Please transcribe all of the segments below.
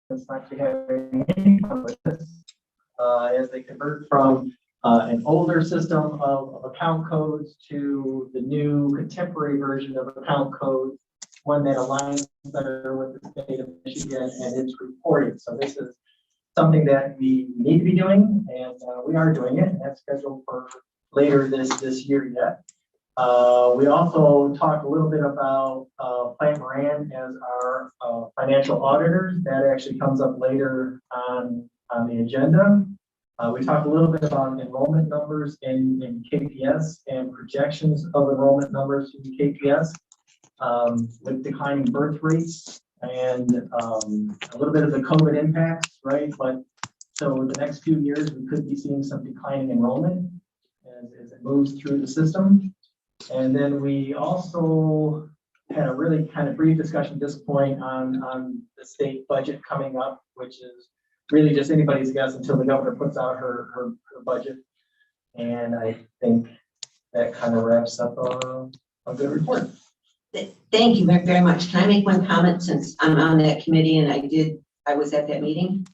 not having any fun with this as they convert from an older system of account codes to the new contemporary version of account codes, one that aligns better with the state of Michigan and its reporting. So this is something that we need to be doing, and we are doing it, and that's scheduled for later this year yet. We also talked a little bit about Plant Moran as our financial auditors. That actually comes up later on the agenda. We talked a little bit about enrollment numbers in KPS and projections of enrollment numbers in KPS with declining birth rates and a little bit of the COVID impacts, right? But so in the next few years, we could be seeing some declining enrollment as it moves through the system. And then we also had a really kind of brief discussion at this point on the state budget coming up, which is really just anybody's guess until the governor puts out her budget. And I think that kind of wraps up a good report. Thank you very much. Can I make one comment since I'm on that committee and I was at that meeting?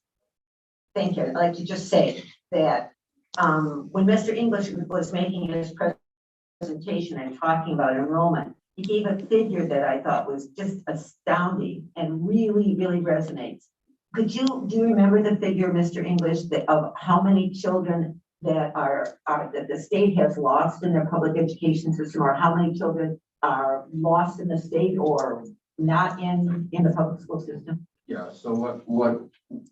Thank you. I'd like to just say that when Mr. English was making his presentation and talking about enrollment, he gave a figure that I thought was just astounding and really, really resonates. Do you remember the figure, Mr. English, of how many children that that the state has lost in their public education system, or how many children are lost in the state or not in the public school system? Yeah, so what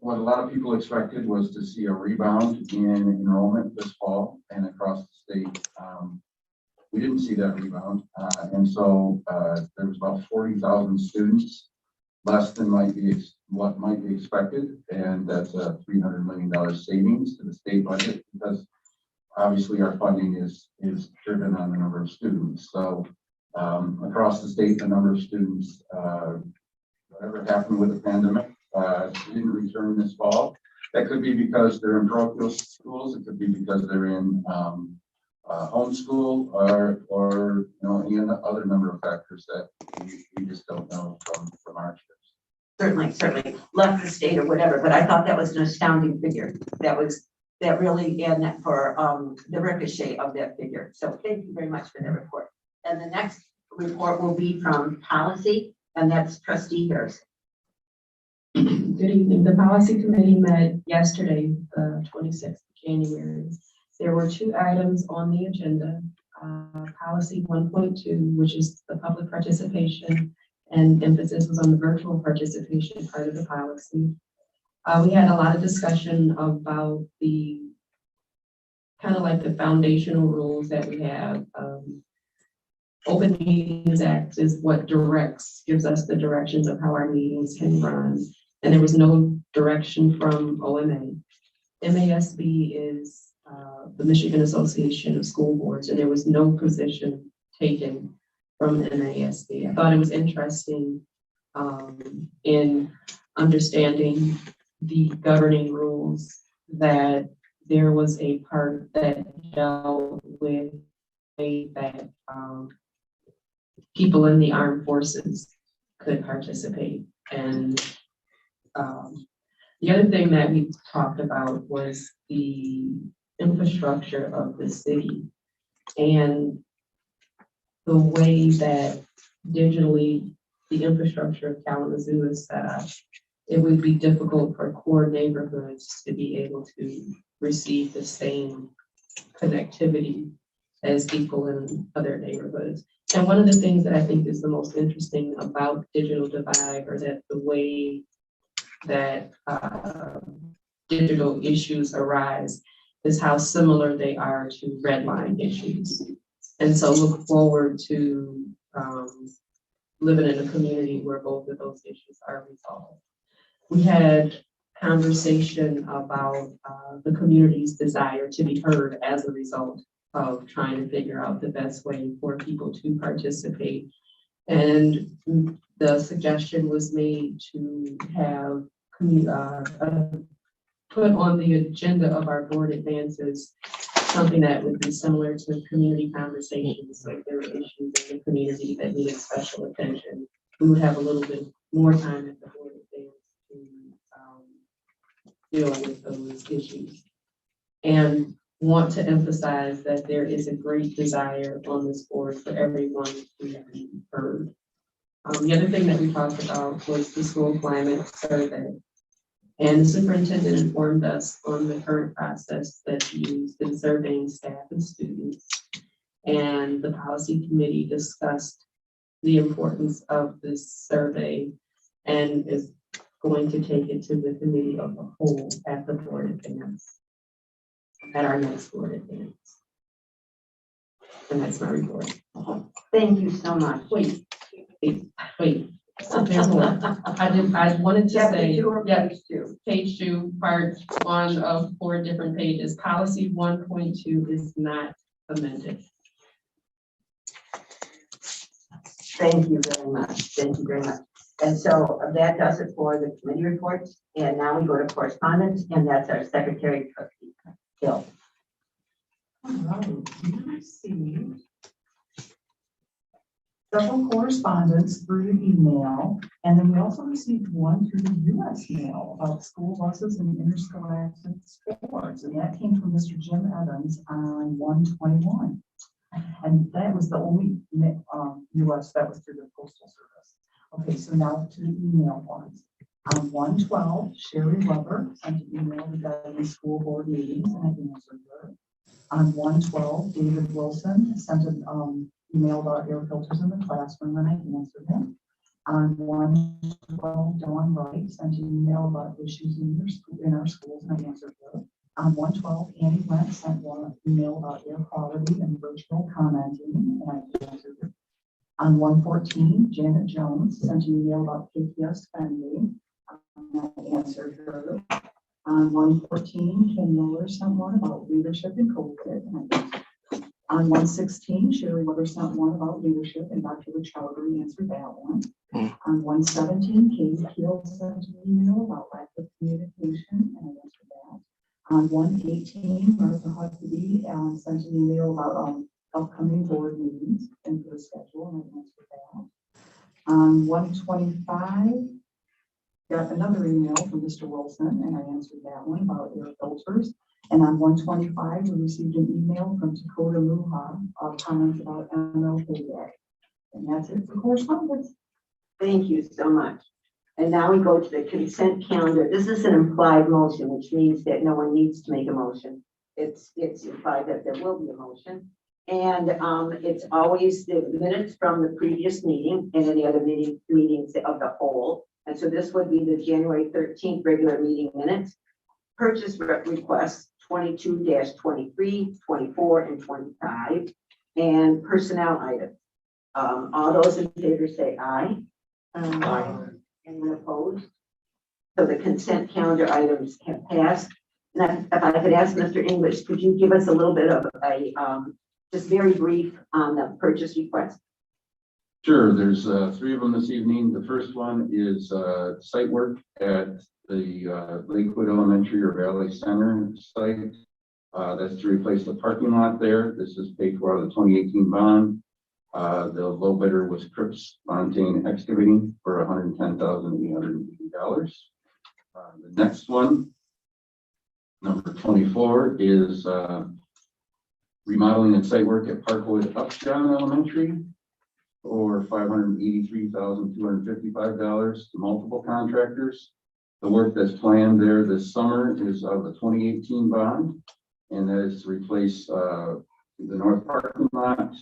a lot of people expected was to see a rebound in enrollment this fall and across the state. We didn't see that rebound, and so there was about 40,000 students less than what might be expected, and that's a $300 million savings to the state budget, because obviously our funding is driven on the number of students. So across the state, the number of students, whatever happened with the pandemic, didn't return this fall. That could be because they're in parochial schools. It could be because they're in homeschool, or any other number of factors that we just don't know from our experience. Certainly left the state or whatever, but I thought that was an astounding figure. That really, and that for the ricochet of that figure. So thank you very much for that report. And the next report will be from policy, and that's Trustee Harris. Good evening. The policy committee met yesterday, the 26th of January. There were 2 items on the agenda. Policy 1.2, which is the public participation, and emphasis was on the virtual participation part of the policy. We had a lot of discussion about the kind of like the foundational rules that we have. Open Meetings Act is what gives us the directions of how our meetings can run. And there was no direction from OMA. MASB is the Michigan Association of School Boards, and there was no position taken from MASB. I thought it was interesting in understanding the governing rules that there was a part that dealt with that people in the armed forces could participate. And the other thing that we talked about was the infrastructure of the city and the way that digitally the infrastructure of Kalamazoo is set up. It would be difficult for core neighborhoods to be able to receive the same connectivity as people in other neighborhoods. And one of the things that I think is the most interesting about digital divide, or that the way that digital issues arise, is how similar they are to red line issues. And so look forward to living in a community where both of those issues are resolved. We had conversation about the community's desire to be heard as a result of trying to figure out the best way for people to participate. And the suggestion was made to have put on the agenda of our board advances something that would be similar to community conversations. So if there were issues in the community that needed special attention, we would have a little bit more time at the board advance to deal with those issues. And want to emphasize that there is a great desire on this board for everyone to be heard. The other thing that we talked about was the school climate survey. And the superintendent informed us on the current process that's used in surveying staff and students. And the policy committee discussed the importance of this survey and is going to take it to the committee of the whole at the board advance, at our next board advance. And that's my report. Thank you so much. Wait. There's more. I wanted to say, yeah, page 2, part 1 of 4 different pages. Policy 1.2 is not amended. Thank you very much. Thank you very much. And so that does it for the committee reports. And now we go to correspondence, and that's our secretary trustee, Bill. All right, we received several correspondence through email, and then we also received one through the U.S. mail about school buses and interscholastic sports, and that came from Mr. Jim Evans on 1/21. And that was the only U.S. that was through the Postal Service. Okay, so now to the email ones. On 1/12, Sherry Weber sent an email regarding school board meetings, and I answered her. On 1/12, David Wilson sent an email about air filters in the classroom, and I answered him. On 1/12, Dawn Wright sent an email about issues in our schools, and I answered her. On 1/12, Annie Wentz sent one email about air quality and virtual commenting, and I answered her. On 1/14, Janet Jones sent an email about KPS spending, and I answered her. On 1/14, Kim Miller sent one about leadership in COVID, and I answered her. On 1/16, Sherry Weber sent one about leadership, and Dr. Chowdhury answered that one. On 1/17, Katie Keel sent an email about lack of communication, and I answered that. On 1/18, Martha Huckabee sent an email about upcoming board meetings and for the schedule, and I answered that. On 1/25, got another email from Mr. Wilson, and I answered that one about air filters. And on 1/25, we received an email from Dakota Muha comments about MLK Day. And that's it for correspondence. Thank you so much. And now we go to the consent calendar. This is an implied motion, which means that no one needs to make a motion. It's implied that there will be a motion. And it's always the minutes from the previous meeting and any other meetings of the whole. And so this would be the January 13th regular meeting minutes. Purchase requests 22-23, 24, and 25, and personnel items. All those in favor say aye. Aye. Anyone opposed? So the consent calendar items have passed. Now, if I could ask Mr. English, could you give us a little bit of a just very brief on the purchase request? Sure, there's 3 of them this evening. The first one is site work at the Lakewood Elementary or Valley Center site. That's to replace the parking lot there. This is paid for out of the 2018 bond. The low bidder was Cripps Fontaine Excavating for $110,880. The next one, number 24, is remodeling and site work at Parkwood Upjohn Elementary for $583,255 to multiple contractors. The work that's planned there this summer is of the 2018 bond, and that is to replace the north parking lot,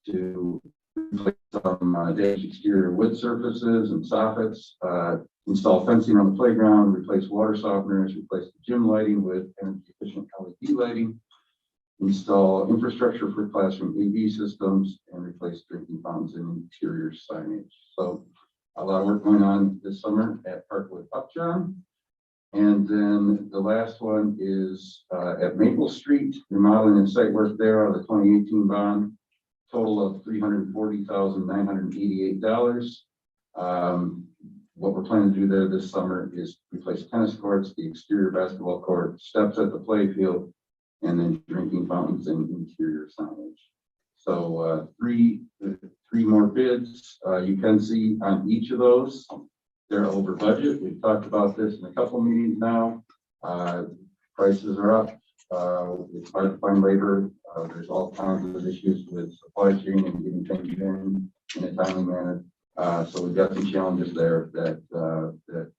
to replace some damaged exterior wood surfaces and soffits, install fencing on the playground, replace water softeners, replace the gym lighting with energy efficient LED lighting, install infrastructure for classroom AV systems, and replace drinking fountains and interior signage. So a lot of work going on this summer at Parkwood Upjohn. And then the last one is at Maple Street, remodeling and site work there on the 2018 bond, total of $340,988. What we're planning to do there this summer is replace tennis courts, the exterior basketball court, steps at the play field, and then drinking fountains and interior signage. So three more bids. You can see on each of those they're over budget. We've talked about this in a couple meetings now. Prices are up. It's hard to find labor. There's all kinds of issues with supply chain and getting things in a timely manner. So we've got some challenges there that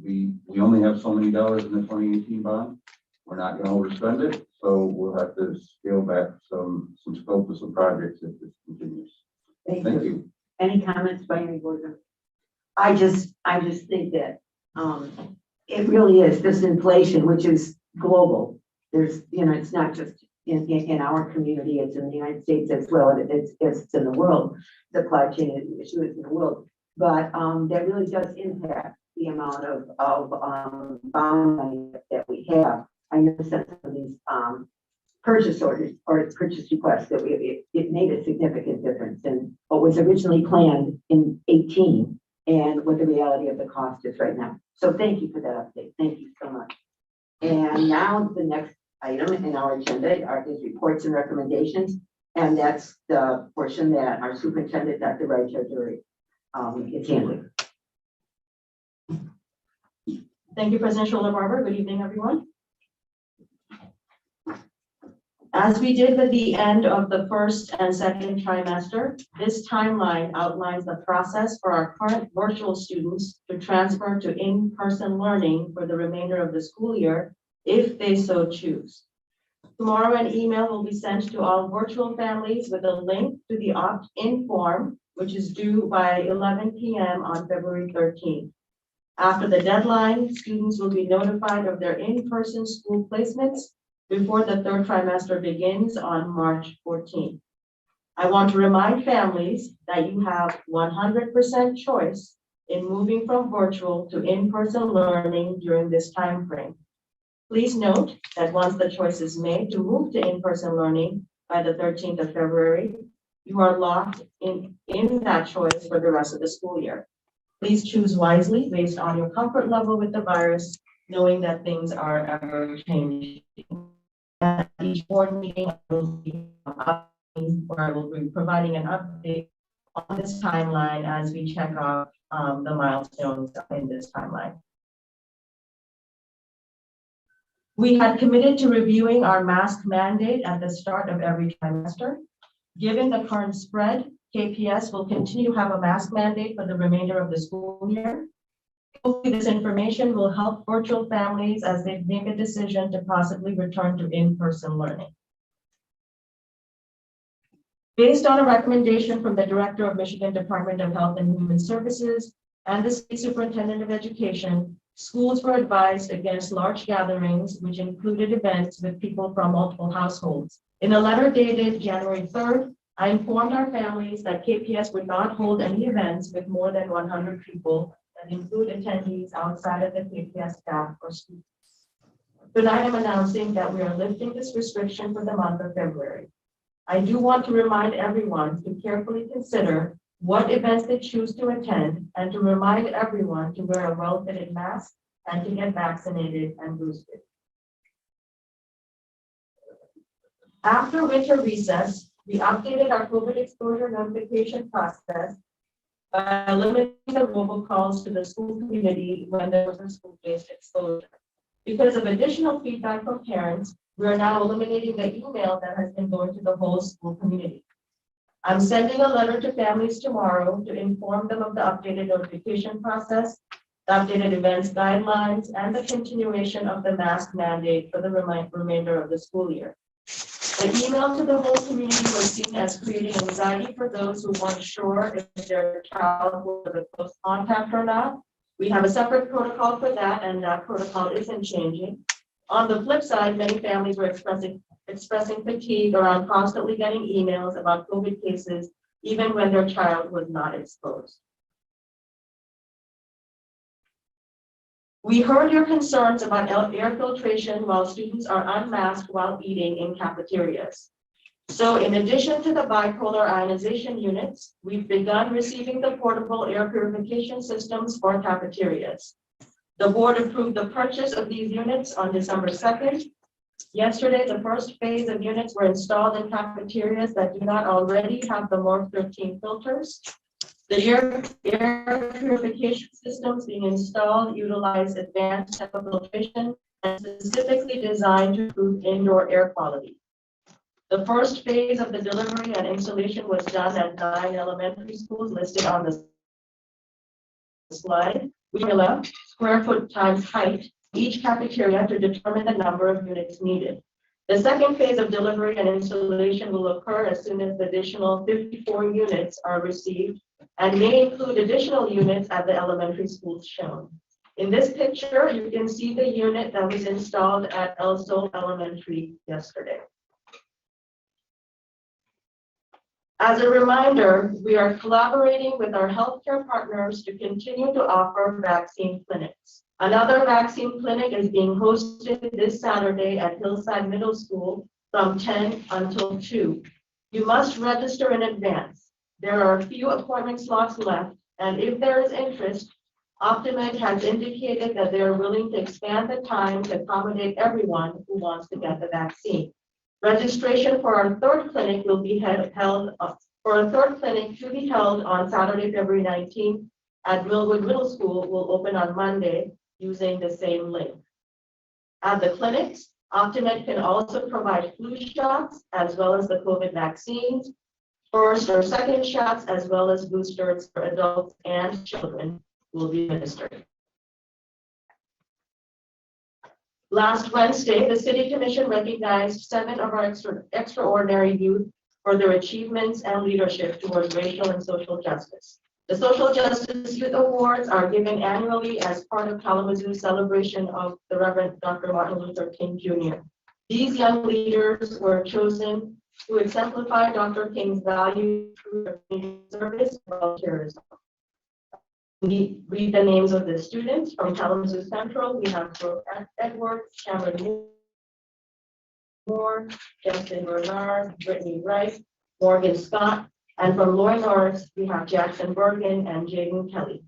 we only have so many dollars in the 2018 bond. We're not going to overspend it, so we'll have to scale back some scope of some projects if this continues. Thank you. Any comments by any board member? I just think that, it really is this inflation, which is global. There's, it's not just in our community, it's in the United States as well. It's in the world. Supply chain issue is in the world, but that really does impact the amount of bond money that we have. I know some of these purchase orders or purchase requests that it made a significant difference in what was originally planned in 18 and what the reality of the cost is right now. So thank you for that update. Thank you so much. And now the next item in our agenda are his reports and recommendations. And that's the portion that our superintendent, Dr. Majyck, is handling. Thank you, President Scholler-Barber. Good evening, everyone. As we did at the end of the first and second trimester, this timeline outlines the process for our current virtual students to transfer to in-person learning for the remainder of the school year, if they so choose. Tomorrow, an email will be sent to all virtual families with a link to the opt-in form, which is due by 11 p.m. on February 13th. After the deadline, students will be notified of their in-person school placements before the third trimester begins on March 14th. I want to remind families that you have 100% choice in moving from virtual to in-person learning during this time frame. Please note that once the choice is made to move to in-person learning by the 13th of February, you are locked in that choice for the rest of the school year. Please choose wisely based on your comfort level with the virus, knowing that things are ever changing. At each board meeting, I will be providing an update on this timeline as we check off the milestones in this timeline. We had committed to reviewing our mask mandate at the start of every trimester. Given the current spread, KPS will continue to have a mask mandate for the remainder of the school year. Hopefully, this information will help virtual families as they make a decision to possibly return to in-person learning. Based on a recommendation from the Director of Michigan Department of Health and Human Services and the State Superintendent of Education, schools were advised against large gatherings, which included events with people from multiple households. In a letter dated January 3rd, I informed our families that KPS would not hold any events with more than 100 people that include attendees outside of the KPS staff or students. Tonight, I'm announcing that we are lifting this restriction for the month of February. I do want to remind everyone to carefully consider what events they choose to attend and to remind everyone to wear a well-fitted mask and to get vaccinated and boosted. After winter recess, we updated our COVID exposure notification process by eliminating the robocalls to the school community when there was a school-based exposure. Because of additional feedback from parents, we are now eliminating the email that has been going to the whole school community. I'm sending a letter to families tomorrow to inform them of the updated notification process, the updated events guidelines, and the continuation of the mask mandate for the remainder of the school year. The email to the whole community was seen as creating anxiety for those who weren't sure if their child was a close contact or not. We have a separate protocol for that, and that protocol isn't changing. On the flip side, many families were expressing fatigue around constantly getting emails about COVID cases, even when their child was not exposed. We heard your concerns about air filtration while students are unmasked while eating in cafeterias. So in addition to the bipolar ionization units, we've begun receiving the portable air purification systems for cafeterias. The board approved the purchase of these units on December 2nd. Yesterday, the first phase of units were installed in cafeterias that do not already have the Morph 13 filters. The air purification systems being installed utilize advanced HEPA filtration and specifically designed to improve indoor air quality. The first phase of the delivery and installation was done at 9 elementary schools listed on the slide. We left square foot times height each cafeteria to determine the number of units needed. The second phase of delivery and installation will occur as soon as the additional 54 units are received and may include additional units at the elementary schools shown. In this picture, you can see the unit that was installed at El Sol Elementary yesterday. As a reminder, we are collaborating with our healthcare partners to continue to offer vaccine clinics. Another vaccine clinic is being hosted this Saturday at Hillside Middle School from 10 until 2. You must register in advance. There are a few appointment slots left, and if there is interest, Optimed has indicated that they are willing to expand the time to accommodate everyone who wants to get the vaccine. Registration for our third clinic will be held on Saturday, February 19th at Millwood Middle School will open on Monday using the same link. At the clinics, Optimed can also provide flu shots as well as the COVID vaccines, first or second shots, as well as boosters for adults and children will be administered. Last Wednesday, the City Commission recognized 7 of our extraordinary youth for their achievements and leadership towards racial and social justice. The Social Justice Youth Awards are given annually as part of Kalamazoo's celebration of the Reverend Dr. Martin Luther King Jr. These young leaders were chosen to exemplify Dr. King's values through community service and volunteerism. We read the names of the students from Kalamazoo Central. We have Brooke Edwards, Cameron Moore, Justin Bernard, Brittany Rice, Morgan Scott, and from Loy Norris, we have Jackson Bergen and Jaden Kelly.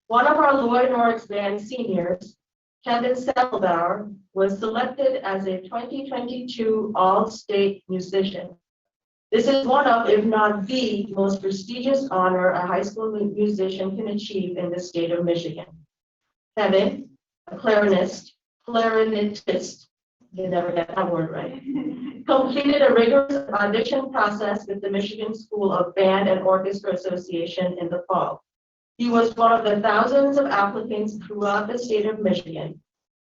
One of our Loy Norris band seniors, Kevin Settlebauer, was selected as a 2022 All-State Musician. This is one of, if not the most prestigious honor a high school musician can achieve in the state of Michigan. Kevin, a clarinetist, you never get that word right, completed a rigorous audition process with the Michigan School of Band and Orchestra Association in the fall. He was one of the thousands of applicants throughout the state of Michigan.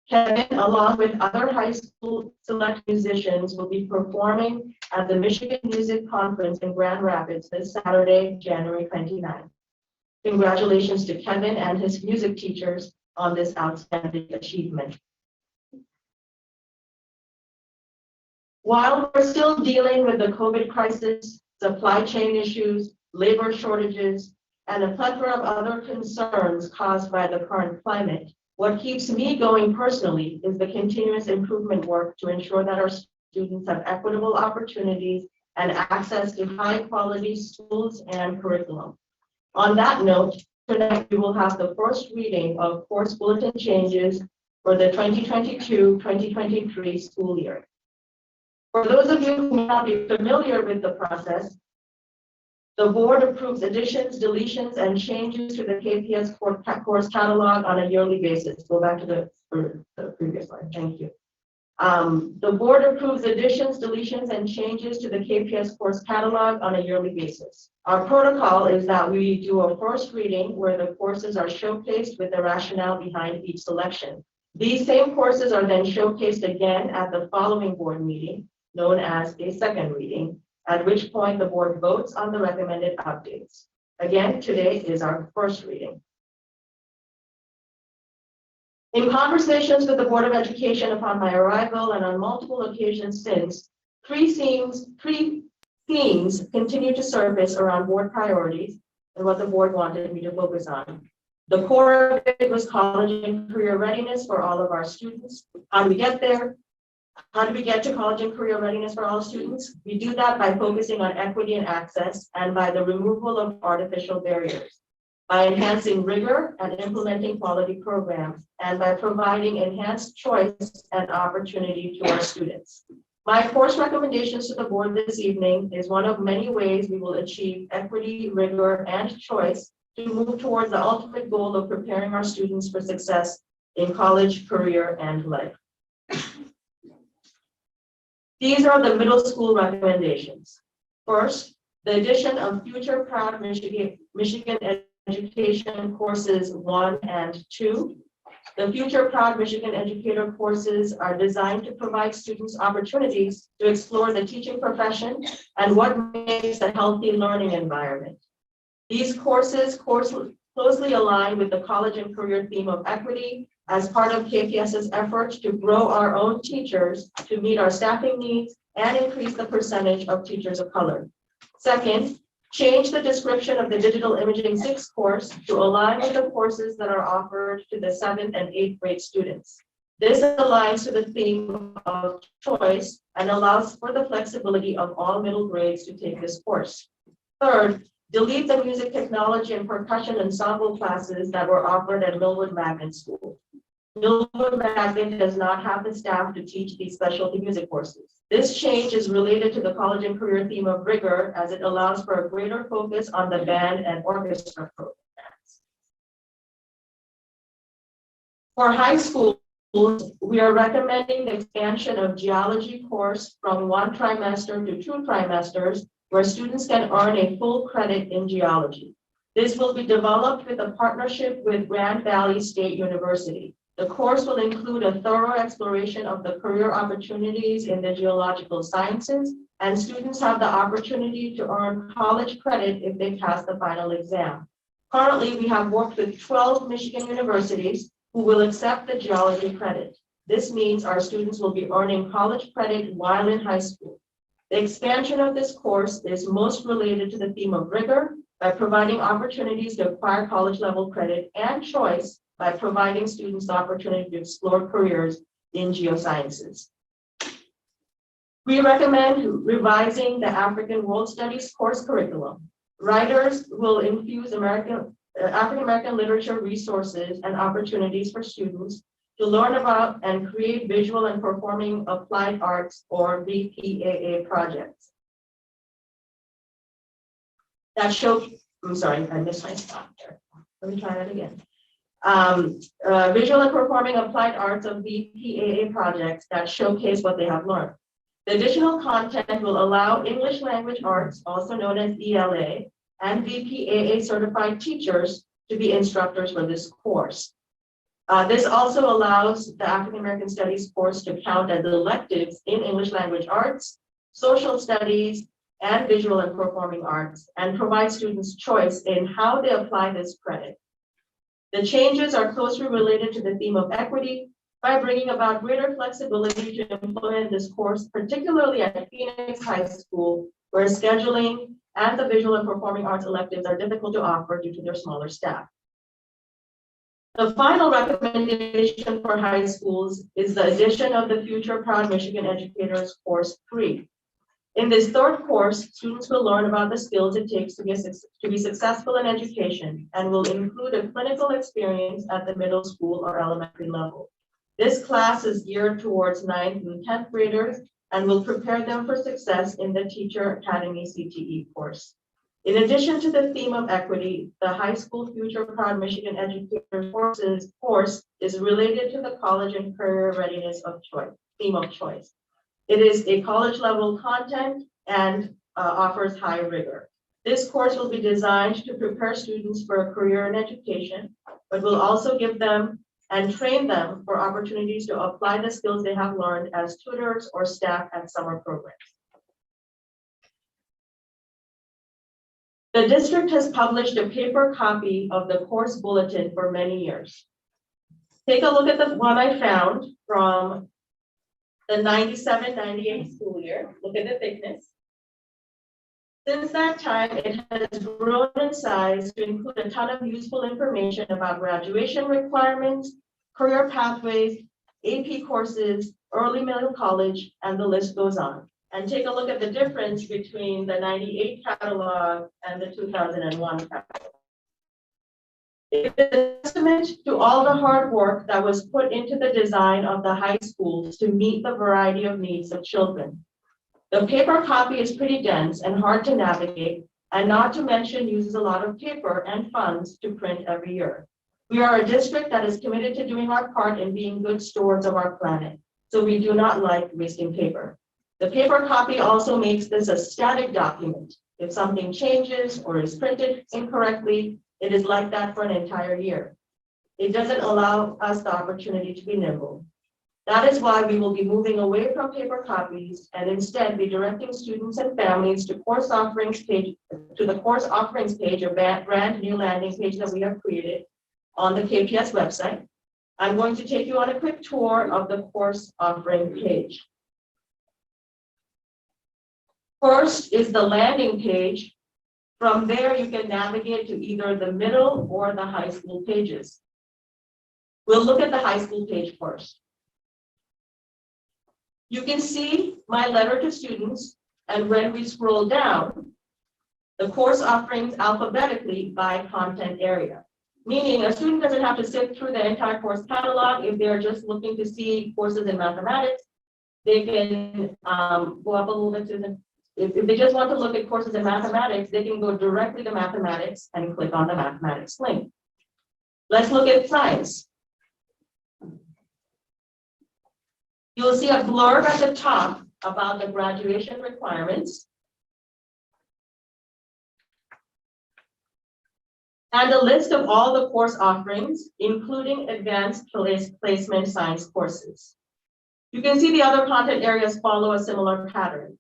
Kevin, along with other high school select musicians, will be performing at the Michigan Music Conference in Grand Rapids this Saturday, January 29th. Congratulations to Kevin and his music teachers on this outstanding achievement. While we're still dealing with the COVID crisis, supply chain issues, labor shortages, and a plethora of other concerns caused by the current climate, what keeps me going personally is the continuous improvement work to ensure that our students have equitable opportunities and access to high quality schools and curriculum. On that note, tonight we will have the first reading of course bulletin changes for the 2022-2023 school year. For those of you who may not be familiar with the process, the board approves additions, deletions, and changes to the KPS course catalog on a yearly basis. Go back to the previous slide. Thank you. The board approves additions, deletions, and changes to the KPS course catalog on a yearly basis. Our protocol is that we do a first reading where the courses are showcased with the rationale behind each selection. These same courses are then showcased again at the following board meeting, known as a second reading, at which point the board votes on the recommended updates. Again, today is our first reading. In conversations with the Board of Education upon my arrival and on multiple occasions since, three themes continue to surface around board priorities and what the board wanted me to focus on. The core of it was college and career readiness for all of our students. How do we get there? How do we get to college and career readiness for all students? We do that by focusing on equity and access and by the removal of artificial barriers, by enhancing rigor and implementing quality programs, and by providing enhanced choice and opportunity to our students. My course recommendations to the board this evening is one of many ways we will achieve equity, rigor, and choice to move towards the ultimate goal of preparing our students for success in college, career, and life. These are the middle school recommendations. First, the addition of Future Proud Michigan Education courses 1 and 2. The Future Proud Michigan Educator courses are designed to provide students opportunities to explore the teaching profession and what makes a healthy learning environment. These courses closely align with the college and career theme of equity as part of KPS's efforts to grow our own teachers to meet our staffing needs and increase the percentage of teachers of color. Second, change the description of the Digital Imaging 6 course to align with the courses that are offered to the 7th and 8th grade students. This aligns to the theme of choice and allows for the flexibility of all middle grades to take this course. Third, delete the music technology and percussion ensemble classes that were offered at Millwood Magnet School. Millwood Magnet does not have the staff to teach these specialty music courses. This change is related to the college and career theme of rigor as it allows for a greater focus on the band and orchestra programs. For high schools, we are recommending the expansion of geology course from 1 trimester to 2 trimesters, where students can earn a full credit in geology. This will be developed with a partnership with Grand Valley State University. The course will include a thorough exploration of the career opportunities in the geological sciences, and students have the opportunity to earn college credit if they pass the final exam. Currently, we have worked with 12 Michigan universities who will accept the geology credit. This means our students will be earning college credit while in high school. The expansion of this course is most related to the theme of rigor by providing opportunities to acquire college level credit, and choice by providing students the opportunity to explore careers in geosciences. We recommend revising the African World Studies course curriculum. Writers will infuse African American literature resources and opportunities for students to learn about and create visual and performing applied arts or VPAA projects. That show, I'm sorry, I missed my spot there. Let me try that again. Visual and performing applied arts of VPAA projects that showcase what they have learned. The additional content will allow English language arts, also known as ELA, and VPAA certified teachers to be instructors for this course. This also allows the African American Studies course to count as electives in English language arts, social studies, and visual and performing arts, and provide students choice in how they apply this credit. The changes are closely related to the theme of equity by bringing about greater flexibility to implement this course, particularly at Phoenix High School, where scheduling and the visual and performing arts electives are difficult to offer due to their smaller staff. The final recommendation for high schools is the addition of the Future Proud Michigan Educators Course 3. In this third course, students will learn about the skills it takes to be successful in education and will include a clinical experience at the middle school or elementary level. This class is geared towards 9th and 10th graders and will prepare them for success in the Teacher Academy CTE course. In addition to the theme of equity, the High School Future Proud Michigan Educator course is related to the college and career readiness of choice, theme of choice. It is a college level content and offers high rigor. This course will be designed to prepare students for a career in education, but will also give them and train them for opportunities to apply the skills they have learned as tutors or staff at summer programs. The district has published a paper copy of the course bulletin for many years. Take a look at the one I found from the 97-98 school year. Look at the thickness. Since that time, it has grown in size to include a ton of useful information about graduation requirements, career pathways, AP courses, early middle college, and the list goes on. And take a look at the difference between the 98 catalog and the 2001 catalog. It is a testament to all the hard work that was put into the design of the high schools to meet the variety of needs of children. The paper copy is pretty dense and hard to navigate, and not to mention uses a lot of paper and funds to print every year. We are a district that is committed to doing our part in being good stewards of our planet, so we do not like wasting paper. The paper copy also makes this a static document. If something changes or is printed incorrectly, it is like that for an entire year. It doesn't allow us the opportunity to be nimble. That is why we will be moving away from paper copies and instead be directing students and families to the course offerings page, a brand new landing page that we have created on the KPS website. I'm going to take you on a quick tour of the course offering page. First is the landing page. From there, you can navigate to either the middle or the high school pages. We'll look at the high school page first. You can see my letter to students, and when we scroll down, the course offerings alphabetically by content area. Meaning a student doesn't have to sit through the entire course catalog. If they're just looking to see courses in mathematics, they can go up a little bit to the, if they just want to look at courses in mathematics, they can go directly to mathematics and click on the mathematics link. Let's look at science. You'll see a blurb at the top about the graduation requirements and a list of all the course offerings, including advanced placement science courses. You can see the other content areas follow a similar pattern.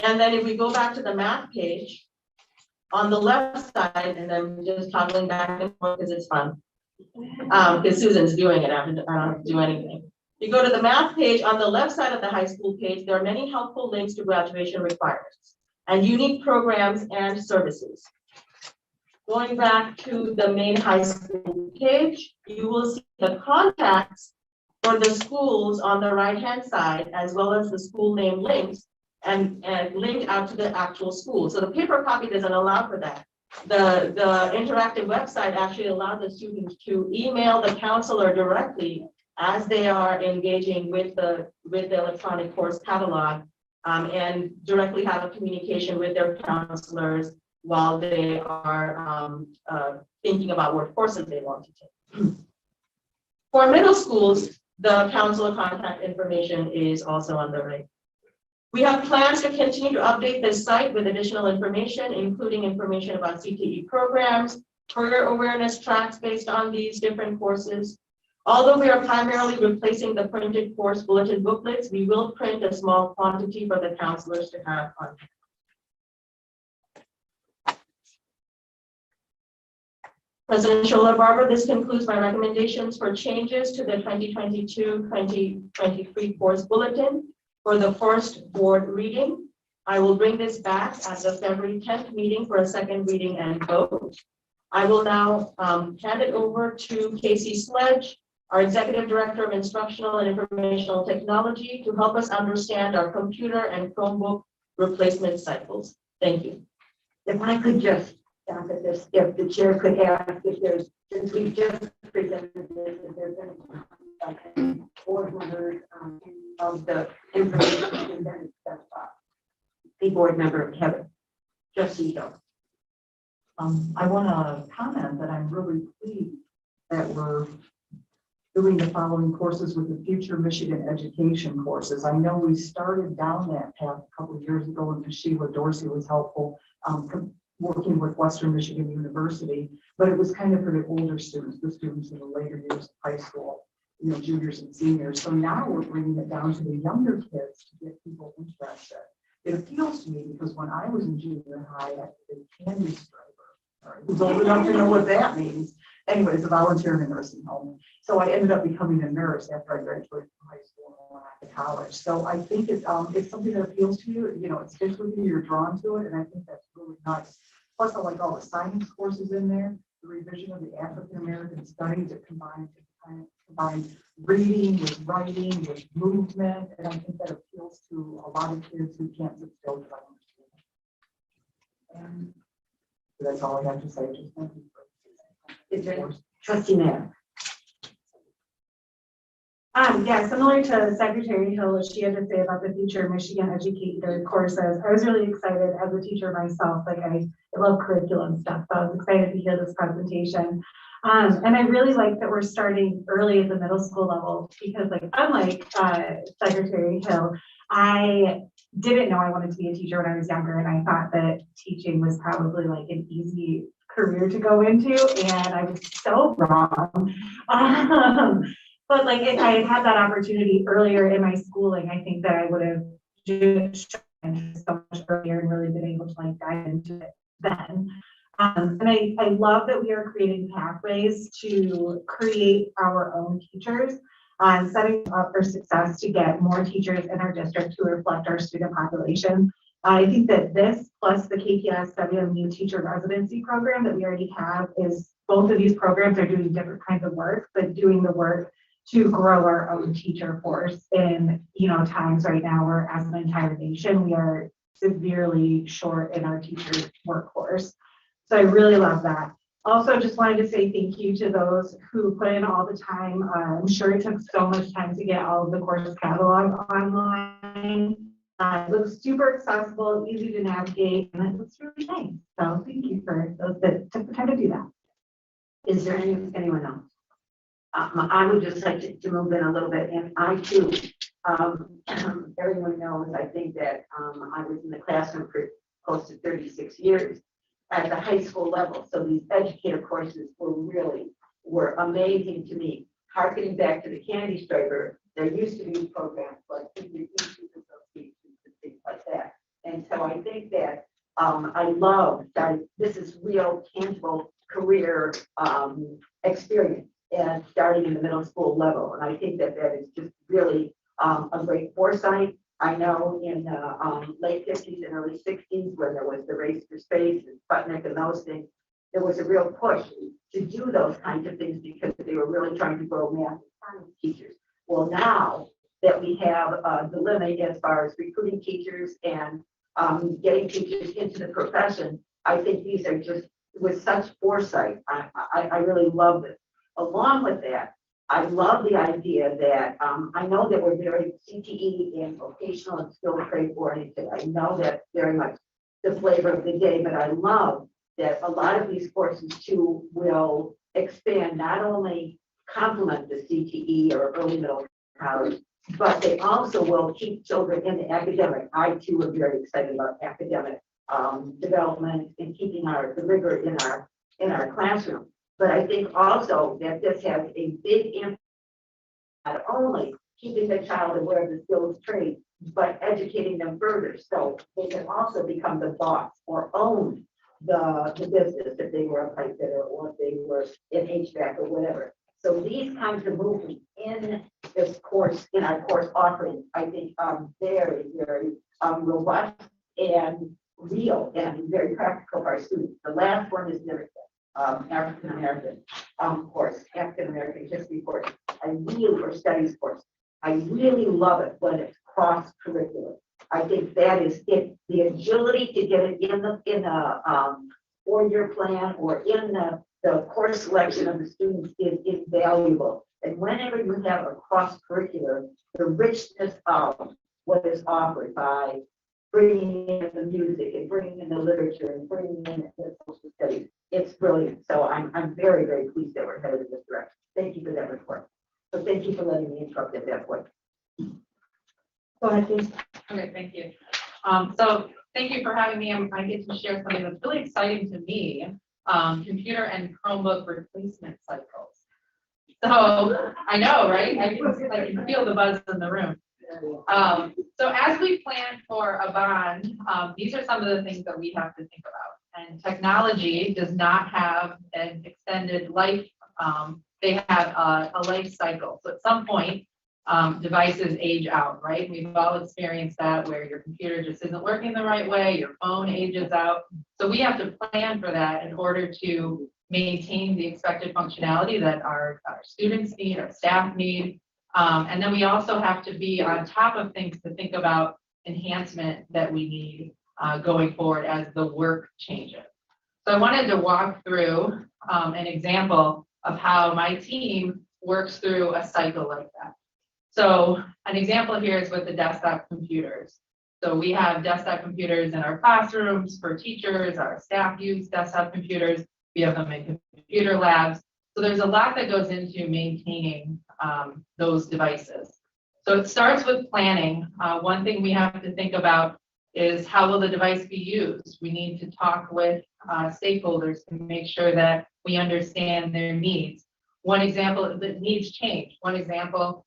And then if we go back to the math page, on the left side, and I'm just toggling back and forth because it's fun, because Susan's doing it, I don't have to do anything. You go to the math page, on the left side of the high school page, there are many helpful links to graduation requirements and unique programs and services. Going back to the main high school page, you will see the contacts for the schools on the right-hand side, as well as the school name links and link out to the actual school. So the paper copy doesn't allow for that. The interactive website actually allows the students to email the counselor directly as they are engaging with the electronic course catalog, and directly have a communication with their counselors while they are thinking about what courses they want to take. For middle schools, the counselor contact information is also on the right. We have plans to continue to update this site with additional information, including information about CTE programs, career awareness tracks based on these different courses. Although we are primarily replacing the printed course bulletin booklets, we will print a small quantity for the counselors to have on hand. President Scholler-Barber, this concludes my recommendations for changes to the 2022-2023 course bulletin for the first board reading. I will bring this back at the February 10th meeting for a second reading and vote. I will now hand it over to Casey Sledge, our Executive Director of Instructional and Informational Technology, to help us understand our computer and Chromebook replacement cycles. Thank you. If I could just stop at this, if the chair could ask if there's, since we just presented this, if there's any board members of the information and then the board member, Kevin, just so you know. I want to comment that I'm really pleased that we're doing the following courses with the future Michigan education courses. I know we started down that path a couple of years ago when Sheila Dorsey was helpful, working with Western Michigan University, but it was kind of for the older students, the students in the later years of high school, you know, juniors and seniors. So now we're bringing it down to the younger kids to get people interested. It appeals to me because when I was in junior high, I did candy striper. Who's old enough to know what that means? Anyways, a volunteer in a nursing home. So I ended up becoming a nurse after I graduated from high school and went off to college. So I think it's something that appeals to you. You know, it sticks with you. You're drawn to it, and I think that's really nice. Plus, I like all the science courses in there. The revision of the African American studies that combine reading with writing with movement, and I think that appeals to a lot of kids who can't sit still to understand. And that's all I have to say. Just thank you for Is there trustee Mayor? Yeah, similar to Secretary Hill, what she had to say about the future Michigan Educator courses. I was really excited as a teacher myself. Like I love curriculum stuff, so I was excited to hear this presentation. And I really like that we're starting early at the middle school level because, like, unlike Secretary Hill, I didn't know I wanted to be a teacher when I was younger, and I thought that teaching was probably like an easy career to go into, and I was so wrong. But like if I had had that opportunity earlier in my schooling, I think that I would have just so much earlier and really been able to like dive into it then. And I love that we are creating pathways to create our own teachers and setting up for success to get more teachers in our district to reflect our student population. I think that this plus the KPS WMU teacher residency program that we already have is both of these programs are doing different kinds of work, but doing the work to grow our own teacher force in, times right now where as an entire nation, we are severely short in our teacher workforce. So I really love that. Also, just wanted to say thank you to those who put in all the time. I'm sure it took so much time to get all of the course catalog online. It looks super accessible, easy to navigate, and it looks really nice. So thank you for those that took the time to do that. Is there anyone else? I would just like to move in a little bit, and I too, everyone knows, I think that I was in the classroom for close to 36 years at the high school level, so these educator courses were amazing to me. Harkening back to the Candy Striper, there used to be programs like Teachers Associations and things like that, and so I think that I love that this is real, tangible career experience. And starting in the middle school level. And I think that is just really a great foresight. I know in the late 50s and early 60s, when there was the race for space and Sputnik and those things, there was a real push to do those kinds of things because they were really trying to grow math and science teachers. Well, now that we have the limit as far as recruiting teachers and getting teachers into the profession, I think these are just with such foresight. I really love this. Along with that, I love the idea that I know that we're very CTE and vocational and skilled trade oriented. I know that's very much the flavor of the day, but I love that a lot of these courses too will expand, not only complement the CTE or early middle college, but they also will keep children in the academic. I too am very excited about academic development and keeping the rigor in our classroom. But I think also that this has a big impact, not only keeping the child aware of the skills trade, but educating them further. So they can also become the boss or own the business if they were a pipe fitter or if they were in HVAC or whatever. So these kinds of movements in this course, in our course offerings, I think are very, very robust and real and very practical for our students. The last one is never African American course, African American history course. Or studies course. I really love it when it's cross curricular. I think that is it. The agility to get it in the 4-year plan or in the course selection of the students is valuable. And whenever you have a cross curricular, the richness of what is offered by bringing in the music and bringing in the literature and bringing in the social studies, it's brilliant. So I'm very, very pleased that we're headed in this direction. Thank you for that report. So thank you for letting me interrupt at that point. Go ahead, please. Okay, thank you. So thank you for having me. I get to share something that's really exciting to me, computer and Chromebook replacement cycles. So I know, right? I can feel the buzz in the room. So as we plan for a bond, these are some of the things that we have to think about. And technology does not have an extended life. They have a life cycle. So at some point, devices age out, right? We've all experienced that where your computer just isn't working the right way, your phone ages out. So we have to plan for that in order to maintain the expected functionality that our students need, our staff need. And then we also have to be on top of things to think about enhancement that we need going forward as the work changes. So I wanted to walk through an example of how my team works through a cycle like that. So an example here is with the desktop computers. So we have desktop computers in our classrooms for teachers, our staff use desktop computers. We have them in computer labs. So there's a lot that goes into maintaining those devices. So it starts with planning. One thing we have to think about is how will the device be used? We need to talk with stakeholders to make sure that we understand their needs. One example, the needs change. One example,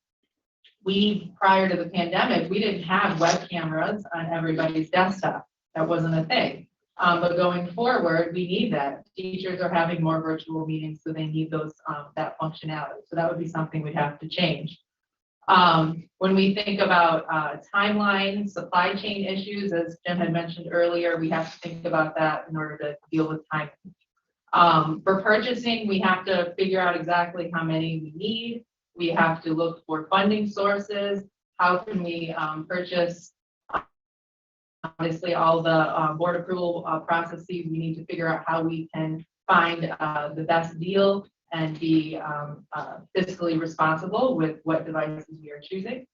prior to the pandemic, we didn't have web cameras on everybody's desktop. That wasn't a thing. But going forward, we need that. Teachers are having more virtual meetings, so they need that functionality. So that would be something we'd have to change. When we think about timeline, supply chain issues, as Jim had mentioned earlier, we have to think about that in order to deal with timing. For purchasing, we have to figure out exactly how many we need. We have to look for funding sources. How can we purchase? Obviously, all the board approval processes, we need to figure out how we can find the best deal and be fiscally responsible with what devices we are choosing.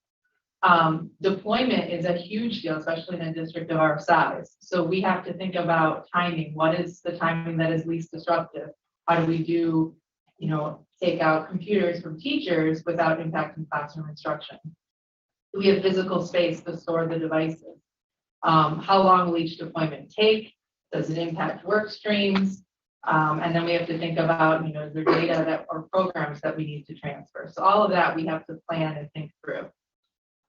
Deployment is a huge deal, especially in a district of our size. So we have to think about timing. What is the timing that is least disruptive? How do we do, take out computers from teachers without impacting classroom instruction? Do we have physical space to store the devices? How long will each deployment take? Does it impact work streams? And then we have to think about, is there data or programs that we need to transfer? So all of that we have to plan and think through.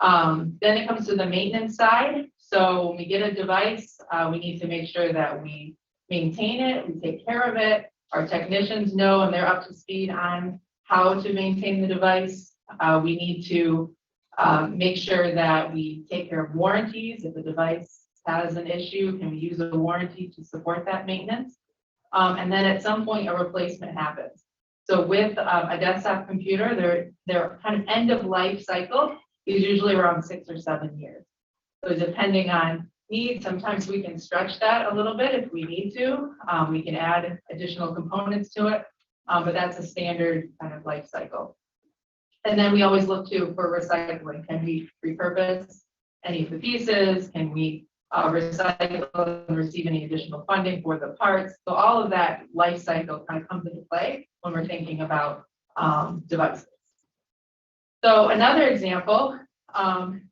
Then it comes to the maintenance side. So when we get a device, we need to make sure that we maintain it, we take care of it. Our technicians know and they're up to speed on how to maintain the device. We need to make sure that we take care of warranties. If the device has an issue, can we use a warranty to support that maintenance? And then at some point, a replacement happens. So with a desktop computer, their kind of end of life cycle is usually around 6 or 7 years. So depending on need, sometimes we can stretch that a little bit if we need to. We can add additional components to it, but that's a standard kind of life cycle. And then we always look for recycling. Can we repurpose any of the pieces? Can we recycle and receive any additional funding for the parts? So all of that life cycle kind of comes into play when we're thinking about devices. So another example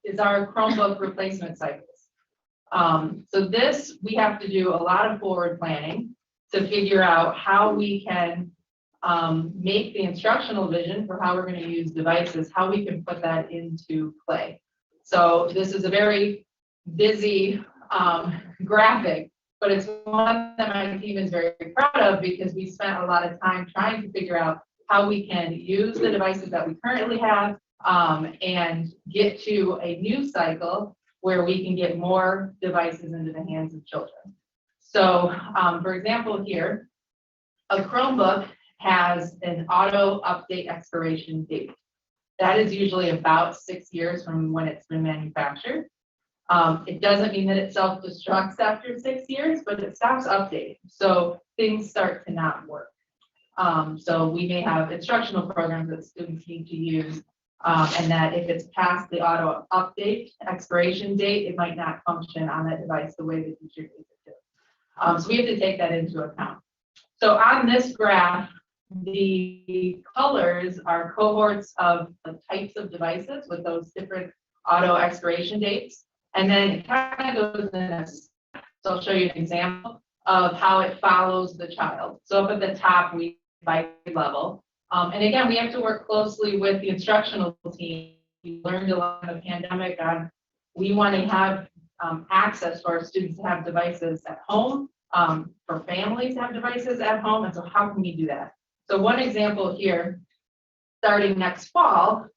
is our Chromebook replacement cycles. So this, we have to do a lot of forward planning to figure out how we can make the instructional vision for how we're going to use devices, how we can put that into play. So this is a very busy graphic, but it's one that my team is very proud of because we spent a lot of time trying to figure out how we can use the devices that we currently have and get to a new cycle where we can get more devices into the hands of children. So for example here, a Chromebook has an auto update expiration date. That is usually about 6 years from when it's been manufactured. It doesn't mean that it self-destructs after 6 years, but it stops updating. So things start to not work. So we may have instructional programs that students need to use, and that if it's past the auto update expiration date, it might not function on that device the way the teacher needs it to. So we have to take that into account. So on this graph, the colors are cohorts of the types of devices with those different auto expiration dates. And then it kind of goes in this. So I'll show you an example of how it follows the child. So up at the top, we by level. And again, we have to work closely with the instructional team. We learned a lot in the pandemic on we want to have access for our students to have devices at home, for families to have devices at home. And so how can we do that? So one example here, starting next fall,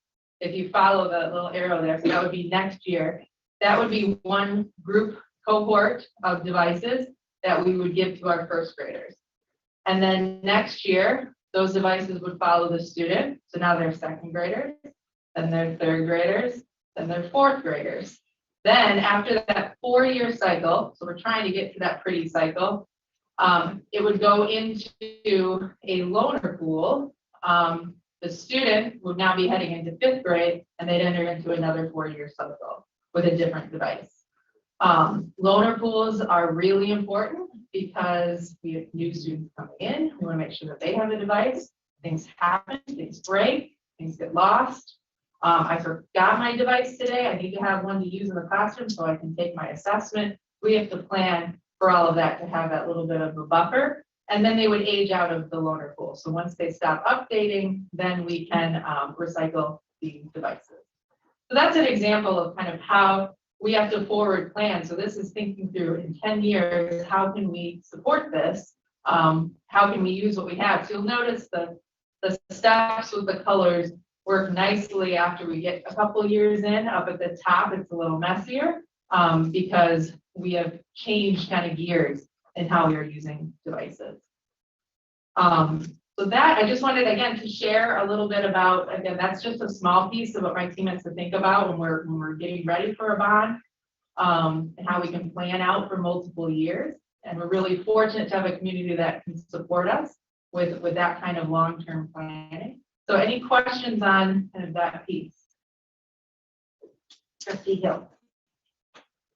if you follow the little arrow there, so that would be next year, that would be one group cohort of devices that we would give to our first graders. And then next year, those devices would follow the student. So now they're second graders, then they're third graders, then they're fourth graders. Then after that 4-year cycle, so we're trying to get to that pretty cycle, It would go into a loaner pool. The student would now be heading into 5th grade and they'd enter into another 4-year cycle with a different device. Loaner pools are really important because we have new students coming in. We want to make sure that they have a device. Things happen, things break, things get lost. I forgot my device today. I need to have one to use in the classroom so I can take my assessment. We have to plan for all of that to have that little bit of a buffer. And then they would age out of the loaner pool. So once they stop updating, then we can recycle the devices. So that's an example of kind of how we have to forward plan. So this is thinking through in 10 years, how can we support this? How can we use what we have? So you'll notice the steps with the colors work nicely after we get a couple years in. Up at the top, it's a little messier because we have changed kind of gears in how we are using devices. So that, I just wanted again to share a little bit about, again, that's just a small piece of what my team has to think about when we're getting ready for a bond, and how we can plan out for multiple years. And we're really fortunate to have a community that can support us with that kind of long-term planning. So any questions on kind of that piece? Trustee Hill.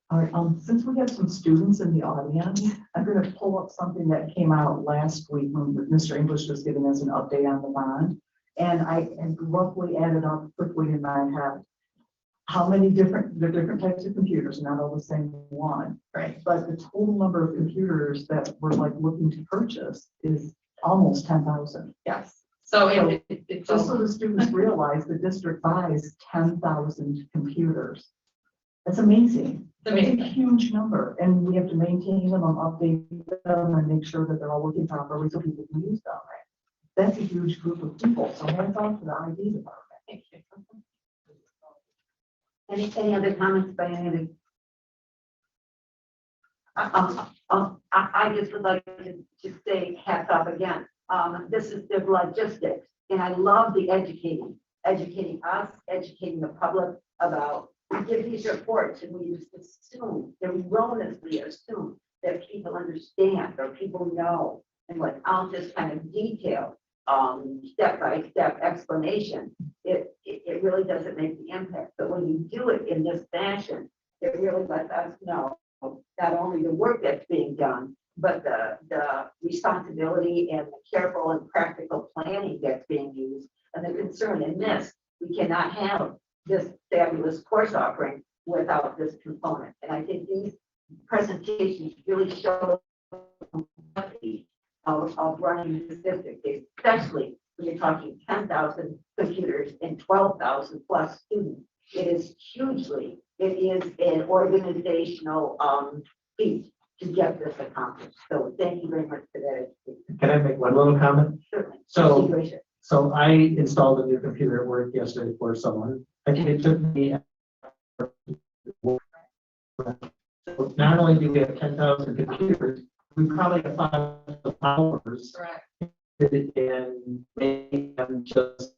All right, since we have some students in the audience, I'm going to pull up something that came out last week when Mr. English was giving us an update on the bond. And I roughly added up quickly in my head how many different types of computers, not all the same one. Right. But the total number of computers that we're like looking to purchase is almost 10,000. Yes. So it's Just so the students realize the district buys 10,000 computers. That's amazing. It's a huge number, and we have to maintain them and update them and make sure that they're all working properly so people can use them. That's a huge group of people. So hands off to the ID department. Thank you. Any other comments by any of the? I just would like to say hats off again. This is the logistics, and I love the educating us, educating the public about. We give these reports and we just assume, erroneously assume that people understand or people know. And without this kind of detailed, step-by-step explanation, it really doesn't make the impact. But when you do it in this fashion, it really lets us know not only the work that's being done, but the responsibility and the careful and practical planning that's being used. And the concern in this, we cannot have this fabulous course offering without this component. And I think these presentations really show of running the district, especially when you're talking 10,000 computers and 12,000 plus students. It is an organizational feat to get this accomplished. So thank you very much for that. Can I make one little comment? Certainly. So I installed a new computer at work yesterday for someone. I think it took me. So not only do we have 10,000 computers, we probably have 5 hours. Correct. And make them just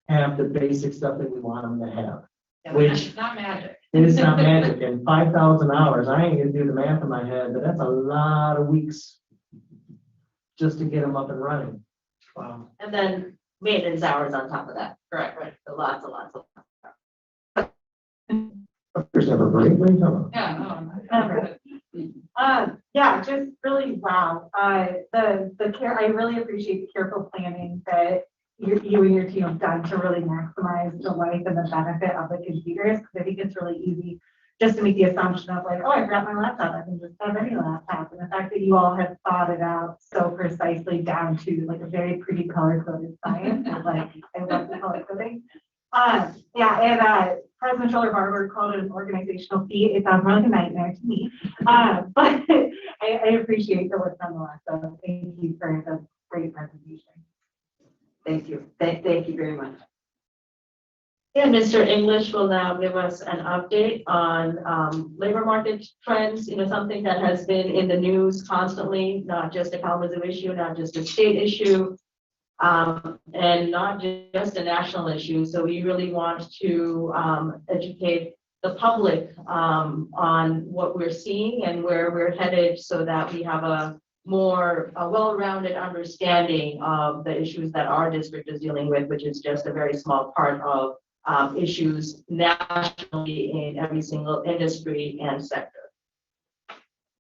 have the basic stuff that we want them to have. Yeah, Which it's not magic. It is not magic. And 5,000 hours, I ain't gonna do the math in my head, but that's a lot of weeks just to get them up and running. Wow. And then maintenance hours on top of that. Correct. Right. So lots and lots of. There's never a break. What are you talking about? Yeah, Yeah, just really wow. The care, I really appreciate the careful planning that you and your team have done to really maximize the life and the benefit of the computers. Because I think it's really easy just to make the assumption of like, oh, I forgot my laptop. I can just have any laptop. And the fact that you all have thought it out so precisely down to like a very pretty color coded science. And like, I love the color coding. President Schiller Barber called it an organizational feat. It sounds like a nightmare to me, but I appreciate the work nonetheless. So thank you for the great presentation. Thank you. Thank you very much. And Mr. English will now give us an update on labor market trends, something that has been in the news constantly, not just a Kalamazoo issue, not just a state issue, and not just a national issue. So we really want to educate the public on what we're seeing and where we're headed so that we have a more well-rounded understanding of the issues that our district is dealing with, which is just a very small part of issues nationally in every single industry and sector.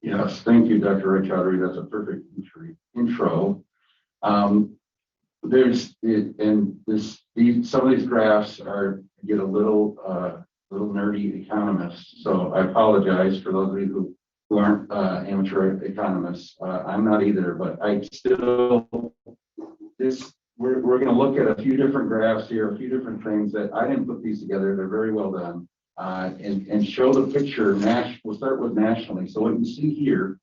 Yes, thank you, Dr. Ray-Chaudhary. That's a perfect intro. Some of these graphs get a little nerdy economists. So I apologize for those of you who aren't amateur economists. I'm not either, but we're going to look at a few different graphs here, a few different things that I didn't put these together. They're very well done. And show the picture. We'll start with nationally. So what you see here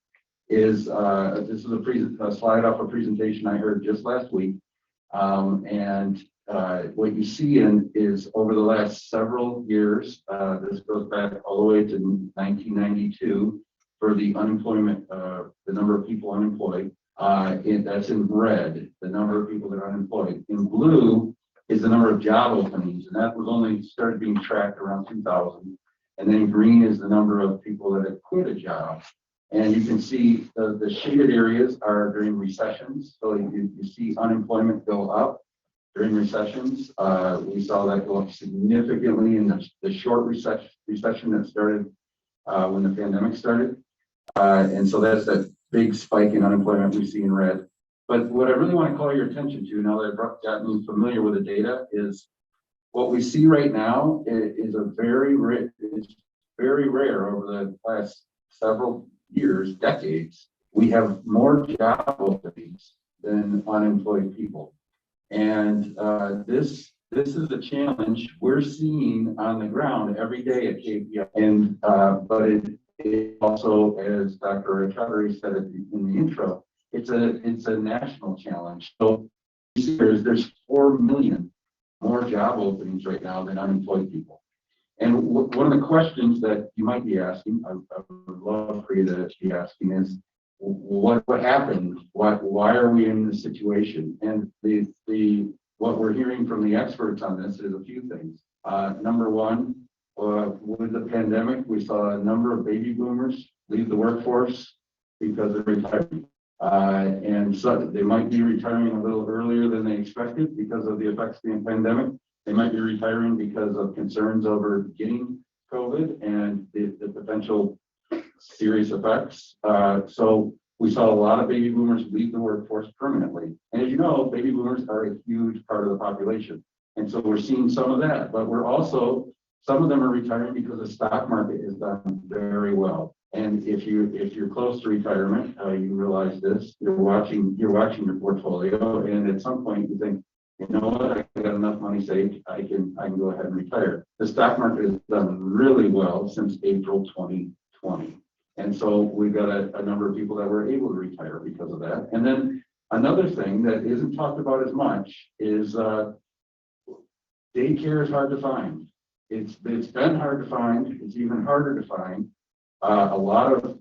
is this is a slide off a presentation I heard just last week. What you see is over the last several years, this goes back all the way to 1992 for the unemployment, the number of people unemployed. That's in red, the number of people that are unemployed. In blue is the number of job openings, and that was only started being tracked around 2000. And then green is the number of people that have quit a job. And you can see the shaded areas are during recessions. So you see unemployment go up during recessions. We saw that go up significantly in the short recession that started when the pandemic started. And so that's that big spike in unemployment we see in red. But what I really want to call your attention to, now that I've gotten you familiar with the data, is what we see right now is very rare over the last several years, decades. We have more job openings than unemployed people. And this is a challenge we're seeing on the ground every day at KPI. And but it also, as Dr. Chaudhary said in the intro, it's a national challenge. So there's 4 million more job openings right now than unemployed people. And one of the questions that you might be asking, I would love for you to be asking, is what happened? Why are we in this situation? And what we're hearing from the experts on this is a few things. Number one, with the pandemic, we saw a number of baby boomers leave the workforce because of retirement. And so they might be retiring a little earlier than they expected because of the effects of the pandemic. They might be retiring because of concerns over getting COVID and the potential serious effects. So we saw a lot of baby boomers leave the workforce permanently. And as you know, baby boomers are a huge part of the population. And so we're seeing some of that, but some of them are retiring because the stock market has done very well. And if you're close to retirement, you realize this. You're watching your portfolio, and at some point you think, you know what, I got enough money saved. I can go ahead and retire. The stock market has done really well since April 2020, and so we've got a number of people that were able to retire because of that. And then another thing that isn't talked about as much is daycare is hard to find. It's been hard to find. It's even harder to find.